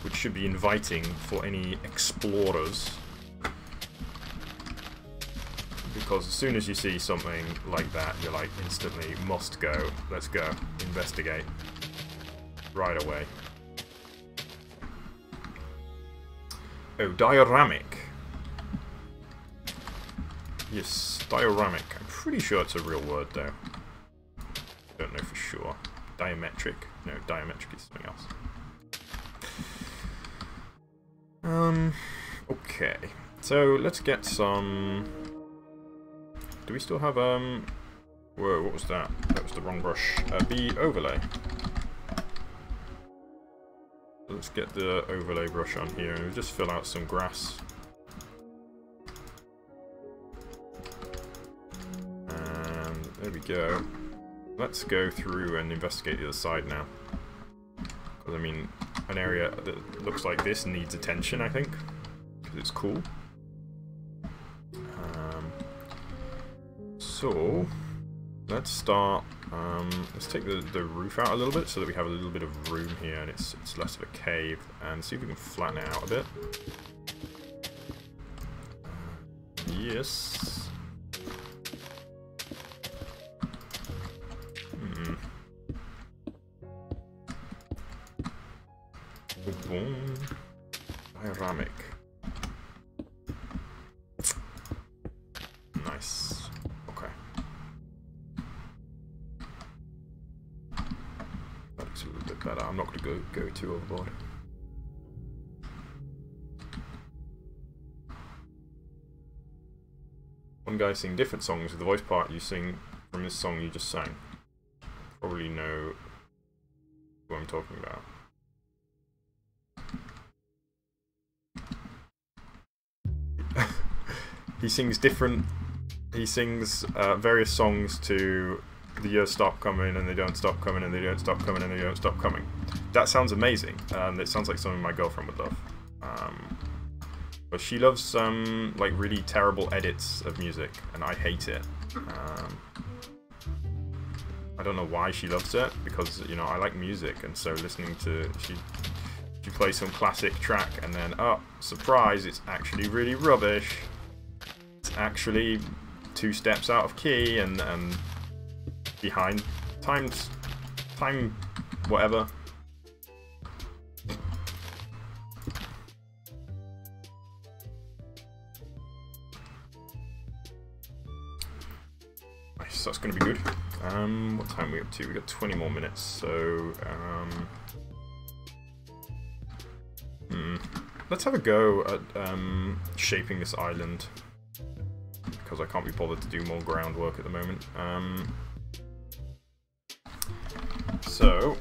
which should be inviting for any explorers. Because as soon as you see something like that, you're like instantly, must go, let's go, investigate, right away. Oh, dioramic. Yes, dioramic. I'm pretty sure it's a real word, though. Don't know for sure. Diametric. No, diametric is something else. Okay. So, let's get some... Do we still have, Whoa, what was that? That was the wrong brush. B overlay. Let's get the overlay brush on here, and we'll just fill out some grass. There we go. Let's go through and investigate the other side now. Because, I mean, an area that looks like this needs attention, I think. Because it's cool. So, let's start... let's take the roof out a little bit so that we have a little bit of room here and it's less of a cave. And see if we can flatten it out a bit. Yes. Boom. Dioramic. Nice. Okay. That looks a little bit better. I'm not going to go too overboard. One guy sing different songs with the voice part you sing from this song you just sang. Probably know who I'm talking about. He sings various songs to the years stop coming and they don't stop coming and they don't stop coming and they don't stop coming. That sounds amazing. It sounds like something my girlfriend would love. But she loves like really terrible edits of music and I hate it. I don't know why she loves it, because, you know, I like music, and so listening to she plays some classic track and then, oh, surprise, it's actually really rubbish. It's actually 2 steps out of key and behind time whatever. Nice, that's going to be good. What time are we up to? We got 20 more minutes, so let's have a go at shaping this island, because I can't be bothered to do more groundwork at the moment. So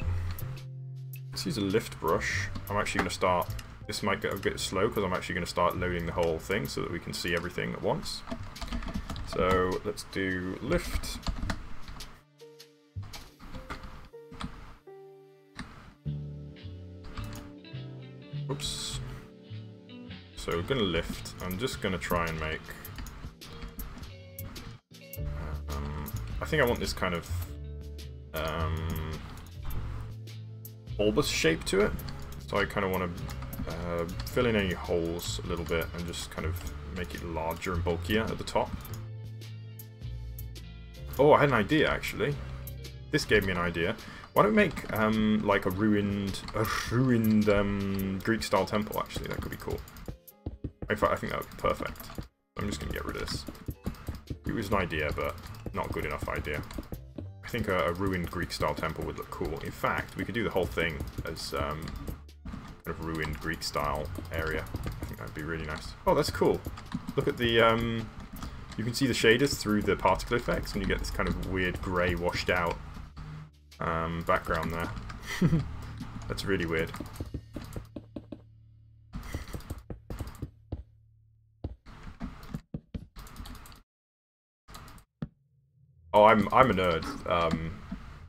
let's use a lift brush. I'm actually going to start. This might get a bit slow because I'm actually going to start loading the whole thing so that we can see everything at once. So let's do lift. Oops. So we're going to lift. I'm just going to try and make... I think I want this kind of bulbous shape to it. So I kind of want to fill in any holes a little bit and just kind of make it larger and bulkier at the top. Oh, I had an idea actually. This gave me an idea. Why don't we make like a ruined Greek-style temple? Actually, that could be cool. In fact, I think that would be perfect. I'm just gonna get rid of this. It was an idea, but not a good enough idea. I think a ruined Greek-style temple would look cool. In fact, we could do the whole thing as kind of ruined Greek-style area. I think that'd be really nice. Oh, that's cool. Look at the you can see the shaders through the particle effects, and you get this kind of weird grey washed out background there. That's really weird. Oh, I'm a nerd.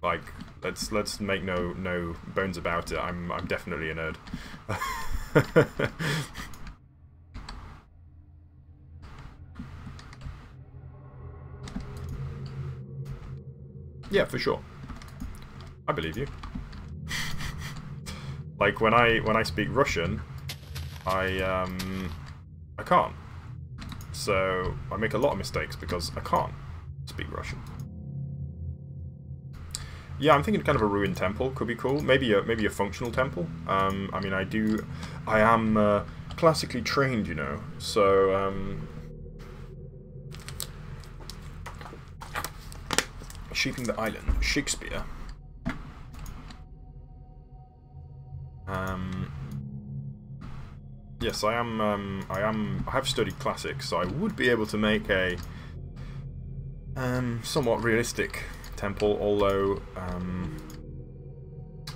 Like, let's make no bones about it. I'm definitely a nerd. Yeah, for sure. I believe you. Like when I speak Russian, I can't. So I make a lot of mistakes because I can't speak Russian. Yeah, I'm thinking kind of a ruined temple could be cool. Maybe a functional temple. I mean, I am classically trained, you know. So shaping the island, Shakespeare. Yes, I have studied classics, so I would be able to make a somewhat realistic temple, although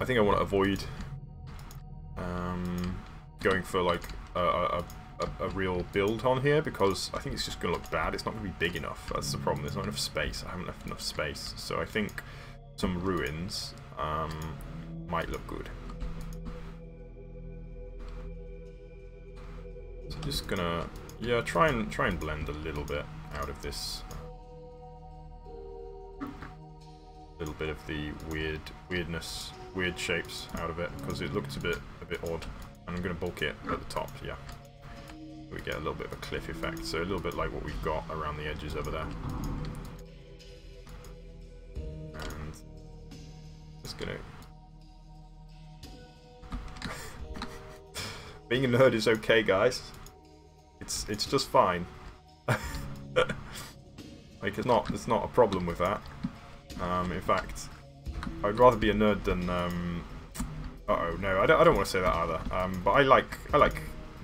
I think I want to avoid going for like a real build on here, because I think it's just going to look bad. It's not going to be big enough. That's the problem. There's not enough space. I haven't left enough space, so I think some ruins might look good. So I'm just gonna, yeah, try and blend a little bit out of this. Little bit of the weirdness, weird shapes out of it, because it looks a bit odd. And I'm gonna bulk it at the top, yeah. We get a little bit of a cliff effect, so a little bit like what we've got around the edges over there. And just gonna. Being a nerd is okay, guys. It's just fine. Like there's not a problem with that. In fact, I'd rather be a nerd than uh-oh, no, I don't want to say that either. But I like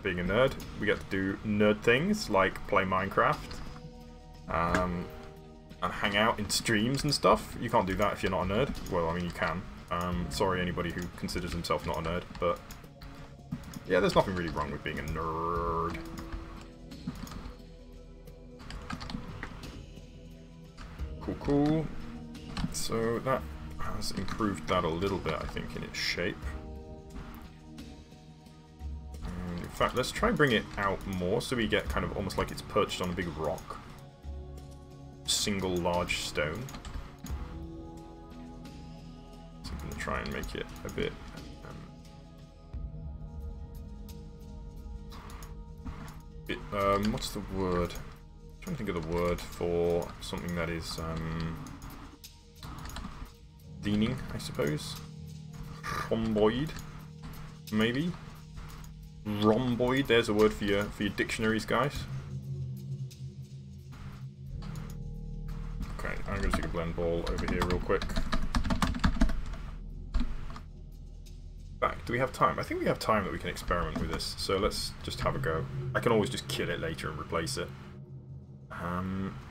being a nerd. We get to do nerd things like play Minecraft, and hang out in streams and stuff. You can't do that if you're not a nerd. Well, I mean you can. Sorry anybody who considers himself not a nerd, but yeah, there's nothing really wrong with being a nerd. Cool. So that has improved that a little bit, I think, in its shape. And in fact, let's try and bring it out more so we get kind of almost like it's perched on a big rock. Single large stone. So I'm going to try and make it a bit... what's the word? trying to think of the word for something that is leaning, I suppose. Rhomboid, maybe. Rhomboid. There's a word for your dictionaries, guys. Okay, I'm going to take a blend ball over here real quick. Back. Do we have time? I think we have time that we can experiment with this. So let's just have a go. I can always just kill it later and replace it.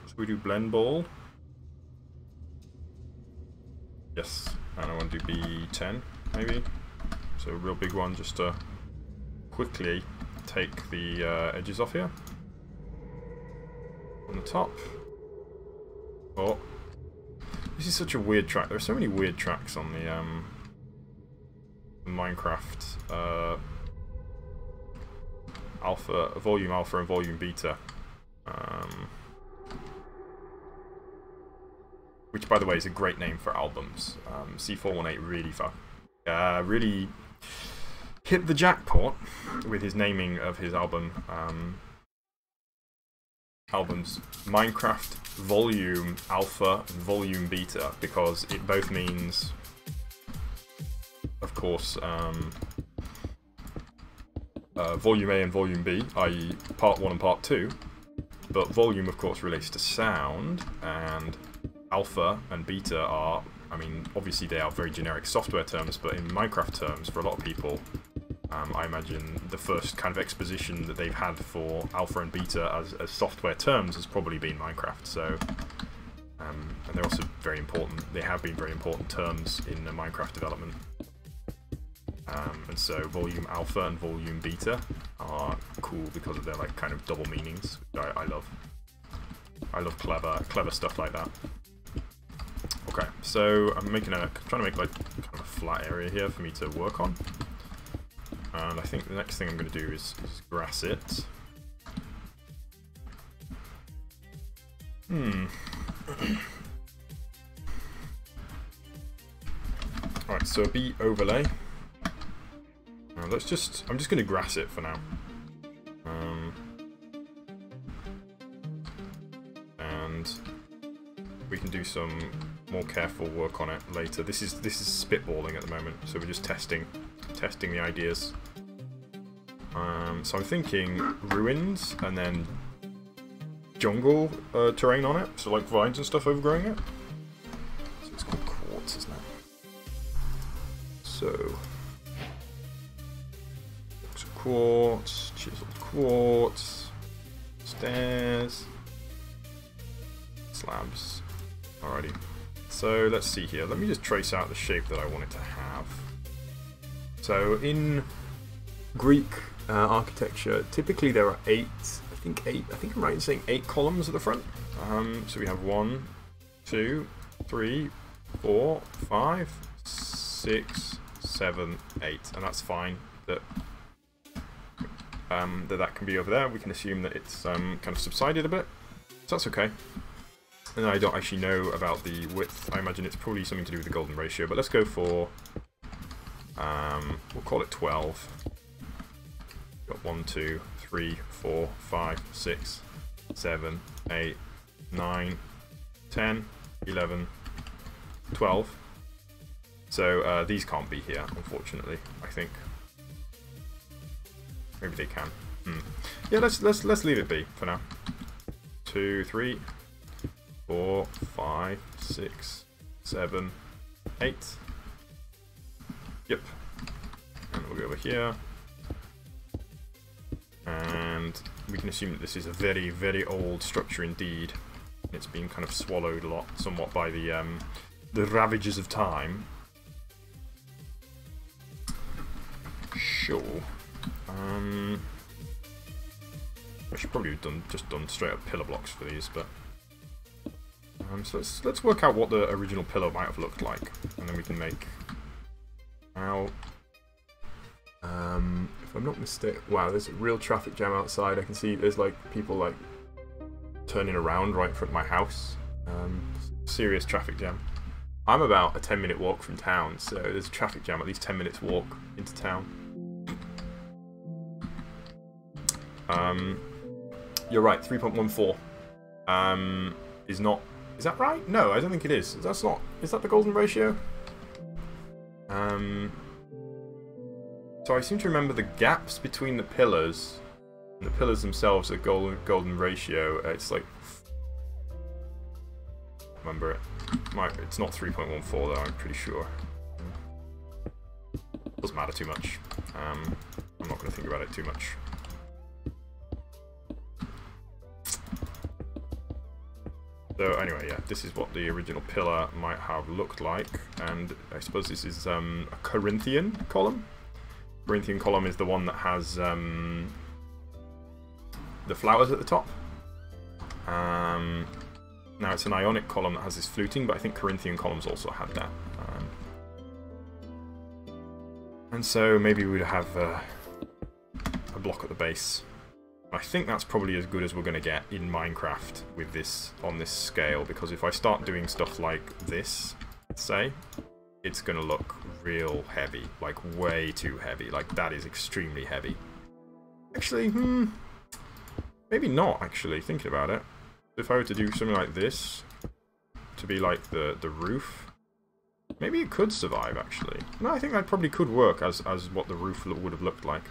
So we do blend ball. Yes, and I want to do B10 maybe. So a real big one just to quickly take the edges off here. On the top. Oh, this is such a weird track. There are so many weird tracks on the Minecraft volume alpha and volume beta. Which, by the way, is a great name for albums. C418 really hit the jackpot with his naming of his albums. Minecraft Volume Alpha and Volume Beta, because it both means, of course, Volume A and Volume B, i.e. Part 1 and Part 2, but Volume, of course, relates to sound, and Alpha and Beta are, I mean, obviously they are very generic software terms, but in Minecraft terms, for a lot of people, I imagine the first kind of exposition that they've had for Alpha and Beta as software terms has probably been Minecraft. So, and they're also very important. They have been very important terms in Minecraft development. And so, Volume Alpha and Volume Beta are cool because of their like kind of double meanings, which I love. I love clever stuff like that. Okay, so I'm trying to make like kind of a flat area here for me to work on. And I think the next thing I'm going to do is grass it. Alright, so a B overlay. I'm just going to grass it for now. And we can do some more careful work on it later. This is spitballing at the moment, so we're just testing the ideas. So I'm thinking ruins and then jungle terrain on it, so like vines and stuff overgrowing it. So it's called quartz, isn't it? So quartz, chiseled quartz, stairs, slabs. Alrighty. So let's see here. Let me just trace out the shape that I want it to have. So in Greek architecture, typically there are eight. I think I'm right in saying 8 columns at the front. So we have 1, 2, 3, 4, 5, 6, 7, 8, and that's fine. That can be over there. We can assume that it's kind of subsided a bit, so that's okay. And I don't actually know about the width. I imagine it's probably something to do with the golden ratio, but let's go for we'll call it 12. Got 1, 2, 3, 4, 5, 6, 7, 8, 9, 10, 11, 12. So these can't be here, unfortunately. I think maybe they can. Yeah, let's leave it be for now. 2, 3, 4, 5, 6, 7, 8. Yep. And we'll go over here. And we can assume that this is a very, very old structure indeed. It's been kind of swallowed somewhat by the ravages of time. Sure. I should probably have just done straight up pillar blocks for these, but so let's work out what the original pillar might have looked like, and then we can make out. If I'm not mistaken, wow, there's a real traffic jam outside. I can see there's like people like turning around right in front of my house. Serious traffic jam. I'm about a 10-minute walk from town, so there's a traffic jam, at least 10 minutes walk into town. You're right, 3.14. is not... Is that right? No, I don't think it is. That's not... Is that the golden ratio? So I seem to remember the gaps between the pillars, and the pillars themselves are golden ratio. It's like... Remember it. It's not 3.14 though, I'm pretty sure. Doesn't matter too much. I'm not going to think about it too much. So anyway, yeah, this is what the original pillar might have looked like, and I suppose this is a Corinthian column. Corinthian column is the one that has the flowers at the top. Now it's an Ionic column that has this fluting, but I think Corinthian columns also had that. And so maybe we'd have a block at the base. I think that's probably as good as we're going to get in Minecraft with this on this scale, because if I start doing stuff like this, say, it's going to look real heavy, like way too heavy. Like that is extremely heavy. Actually, maybe not. Actually, thinking about it, if I were to do something like this to be like the roof, maybe it could survive. Actually, no, I think that probably could work as what the roof would have looked like.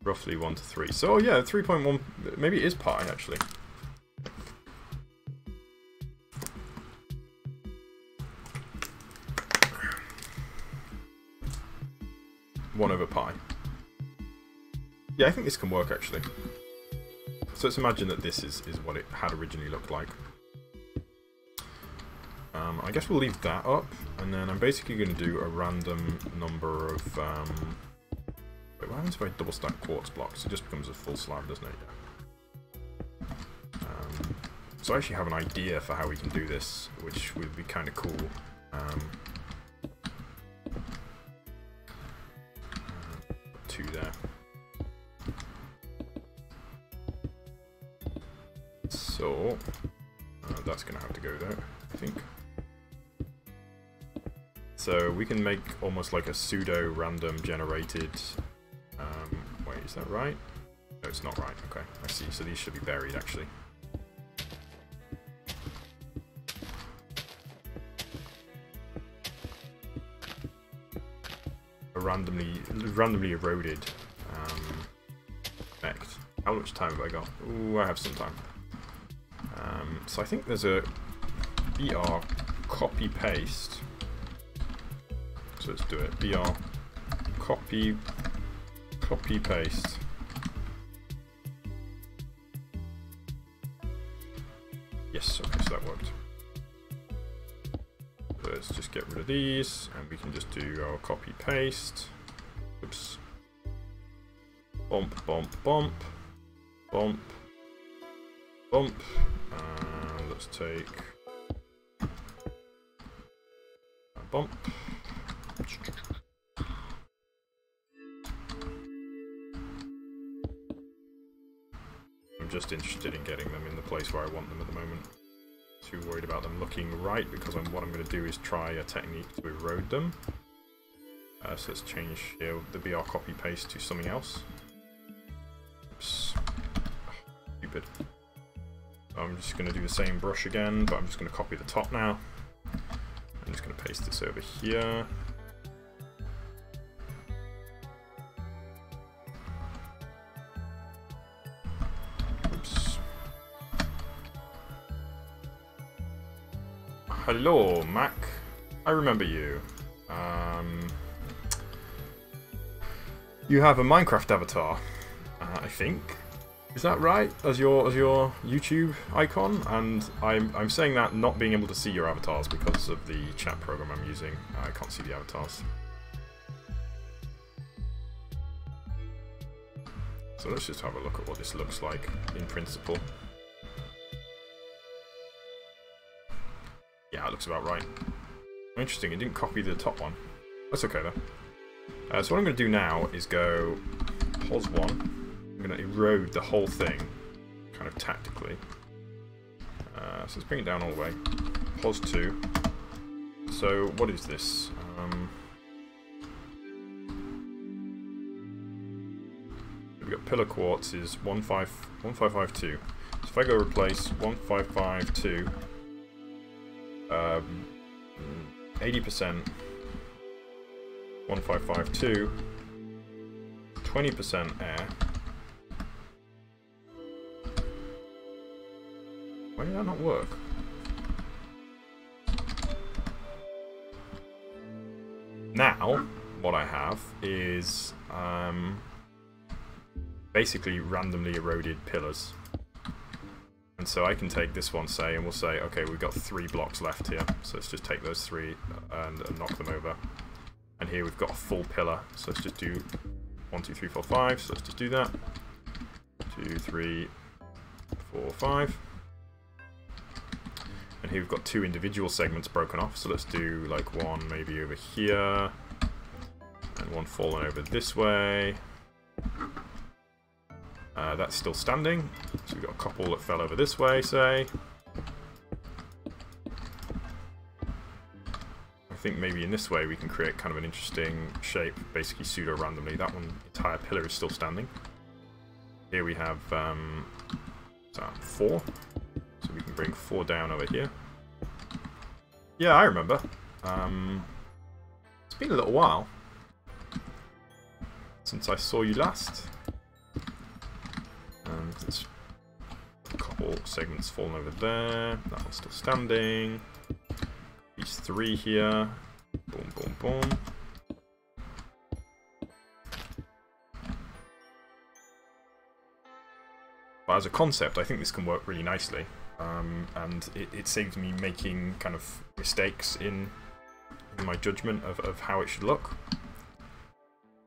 Roughly 1 to 3. So yeah, 3.1. Maybe it is pi actually. One over pi. Yeah, I think this can work actually. So let's imagine that this is what it had originally looked like. I guess we'll leave that up, and then I'm basically going to do a random number of. Wait, what happens if I double stack quartz blocks? It just becomes a full slab, doesn't it? Yeah. So I actually have an idea for how we can do this, which would be kind of cool. Two there. So that's going to have to go there, I think. So we can make almost like a pseudo random generated. Wait, is that right? No, it's not right. Okay, I see. So these should be buried actually. A randomly eroded effect. How much time have I got? Ooh, I have some time. So I think there's a BR copy paste. So let's do it. BR copy paste. Yes, okay, so that worked. So let's just get rid of these, and we can just do our copy paste. Oops. Bump, bump, bump, bump, bump. Let's take a bump. I'm just interested in getting them in the place where I want them at the moment. Too worried about them looking right, because what I'm going to do is try a technique to erode them. So let's change here the BR copy paste to something else. Oops. Stupid. I'm just going to do the same brush again, but I'm just going to copy the top now. I'm just going to paste this over here. Oops. Hello, Mac. I remember you. You have a Minecraft avatar, I think. Is that right? As your YouTube icon? And I'm saying that not being able to see your avatars because of the chat program I'm using. I can't see the avatars. So let's just have a look at what this looks like in principle. Yeah, it looks about right. Interesting, it didn't copy the top one. That's okay though. So what I'm going to do now is go pause 1. I'm going to erode the whole thing, kind of tactically. So let's bring it down all the way. Pause 2. So what is this? pillar quartz is 1552. So if I go replace 1552, 80%, 1552, 20% air. Why did that not work? Now, what I have is basically randomly eroded pillars. And so I can take this one, say, and we'll say, okay, we've got 3 blocks left here. So let's just take those 3 and knock them over. And here we've got a full pillar. So let's just do 1, 2, 3, 4, 5. So let's just do that. 2, 3, 4, 5. And here we've got 2 individual segments broken off. So let's do like one maybe over here. And one falling over this way. That's still standing. So we've got a couple that fell over this way, say. I think maybe in this way we can create kind of an interesting shape, basically pseudo-randomly. That one entire pillar is still standing. Here we have 4. So we can bring 4 down over here. Yeah, I remember. It's been a little while since I saw you last. There's a couple segments falling over there. That one's still standing. These 3 here. Boom, boom, boom. But as a concept, I think this can work really nicely. And it saves me making kind of mistakes in my judgment of how it should look.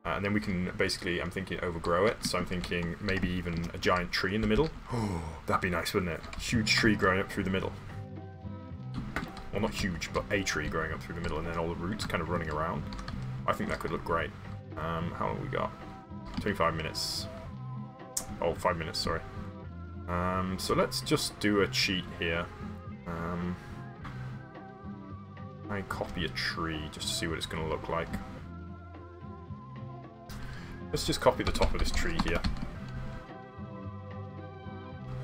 And then we can basically, I'm thinking, overgrow it. So I'm thinking maybe even a giant tree in the middle. Oh, that'd be nice, wouldn't it? Huge tree growing up through the middle. Well, not huge, but a tree growing up through the middle, and then all the roots kind of running around. I think that could look great. How long have we got? 25 minutes. Oh, 5 minutes, sorry. So let's just do a cheat here. I copy a tree just to see what it's going to look like. Let's just copy the top of this tree here.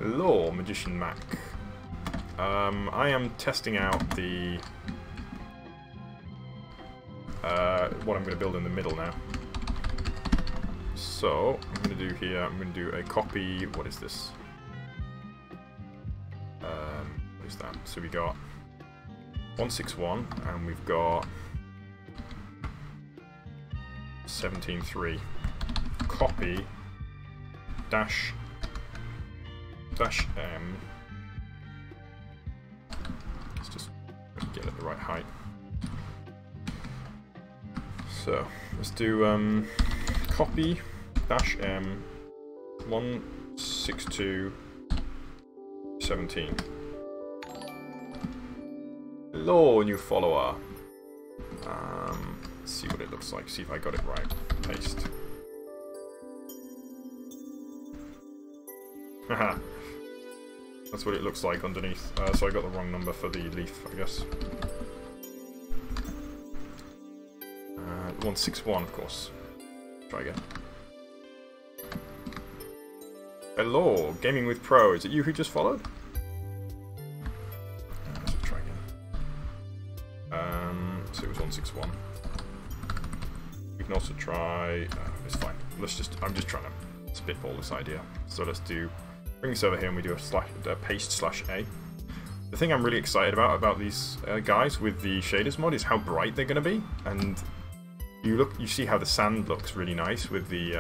Hello, Magician Mac. I am testing out the what I'm going to build in the middle now. So I'm going to do here. I'm going to do a copy. What is this? What is that? So we got 161, and we've got 17.3. Copy dash M. Let's just get it the right height. So let's do copy dash M 162 17. Hello, new follower. Let's see what it looks like. See if I got it right. Paste. Haha. That's what it looks like underneath. So I got the wrong number for the leaf, I guess. 161, of course. Try again. Hello, Gaming with Pro. Is it you who just followed? Let's try again. So it was 161. We can also try. It's fine. Let's just. I'm just trying to spitball this idea. So let's do. Bring this over here and we do a paste /A. The thing I'm really excited about these guys with the shaders mod is how bright they're going to be, and you see how the sand looks really nice with the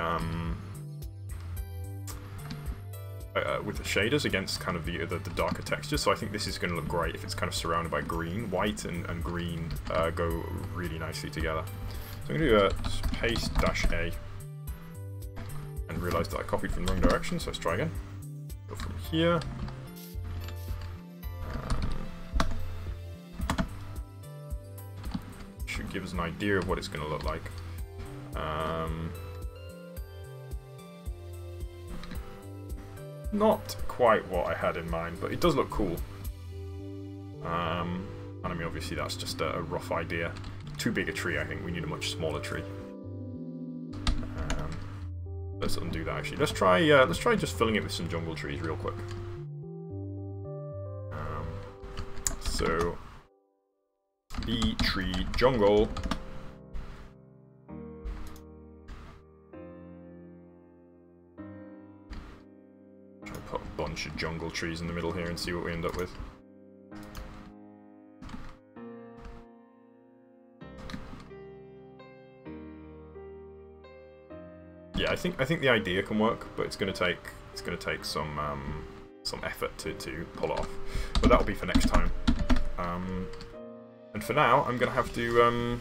shaders against kind of the darker textures. So I think this is going to look great if it's kind of surrounded by green. White and green go really nicely together. So I'm going to do a paste -A and realize that I copied from the wrong direction. So let's try again. Go from here. Should give us an idea of what it's going to look like. Not quite what I had in mind, but it does look cool. And I mean, obviously that's just a rough idea. Too big a tree, I think. We need a much smaller tree. Let's undo that actually. Let's try just filling it with some jungle trees real quick. So bee tree jungle. Try to put a bunch of jungle trees in the middle here and see what we end up with. Yeah, I think the idea can work, but it's gonna take some effort to pull it off. But that'll be for next time. And for now, I'm gonna have to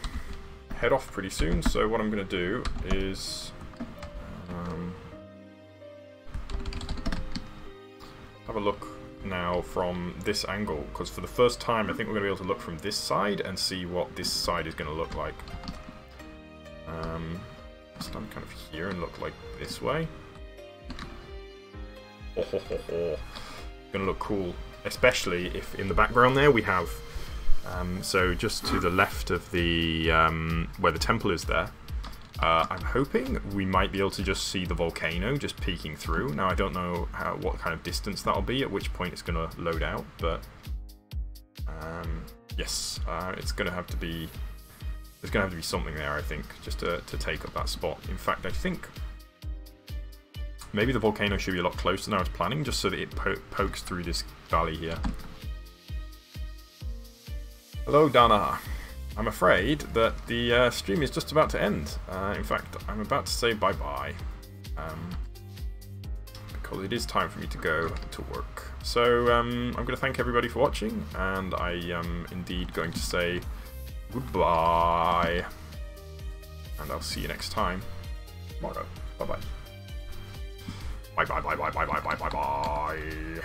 head off pretty soon. So what I'm gonna do is have a look now from this angle, because for the first time, I think we're gonna be able to look from this side and see what this side is gonna look like. Stand kind of here and look like this way. Oh, ho, ho, ho. Gonna look cool, especially if in the background there we have so just to the left of the where the temple is there. I'm hoping we might be able to just see the volcano just peeking through. Now I don't know what kind of distance that'll be, at which point it's gonna load out, but yes, it's gonna have to be. There's going to have to be something there, I think, just to take up that spot. In fact, I think maybe the volcano should be a lot closer than I was planning, just so that it pokes through this valley here. Hello, Dana. I'm afraid that the stream is just about to end. In fact, I'm about to say bye-bye. Because it is time for me to go to work. So I'm going to thank everybody for watching, and I am indeed going to say goodbye, and I'll see you next time tomorrow. Bye bye. Bye bye bye bye bye bye bye bye bye.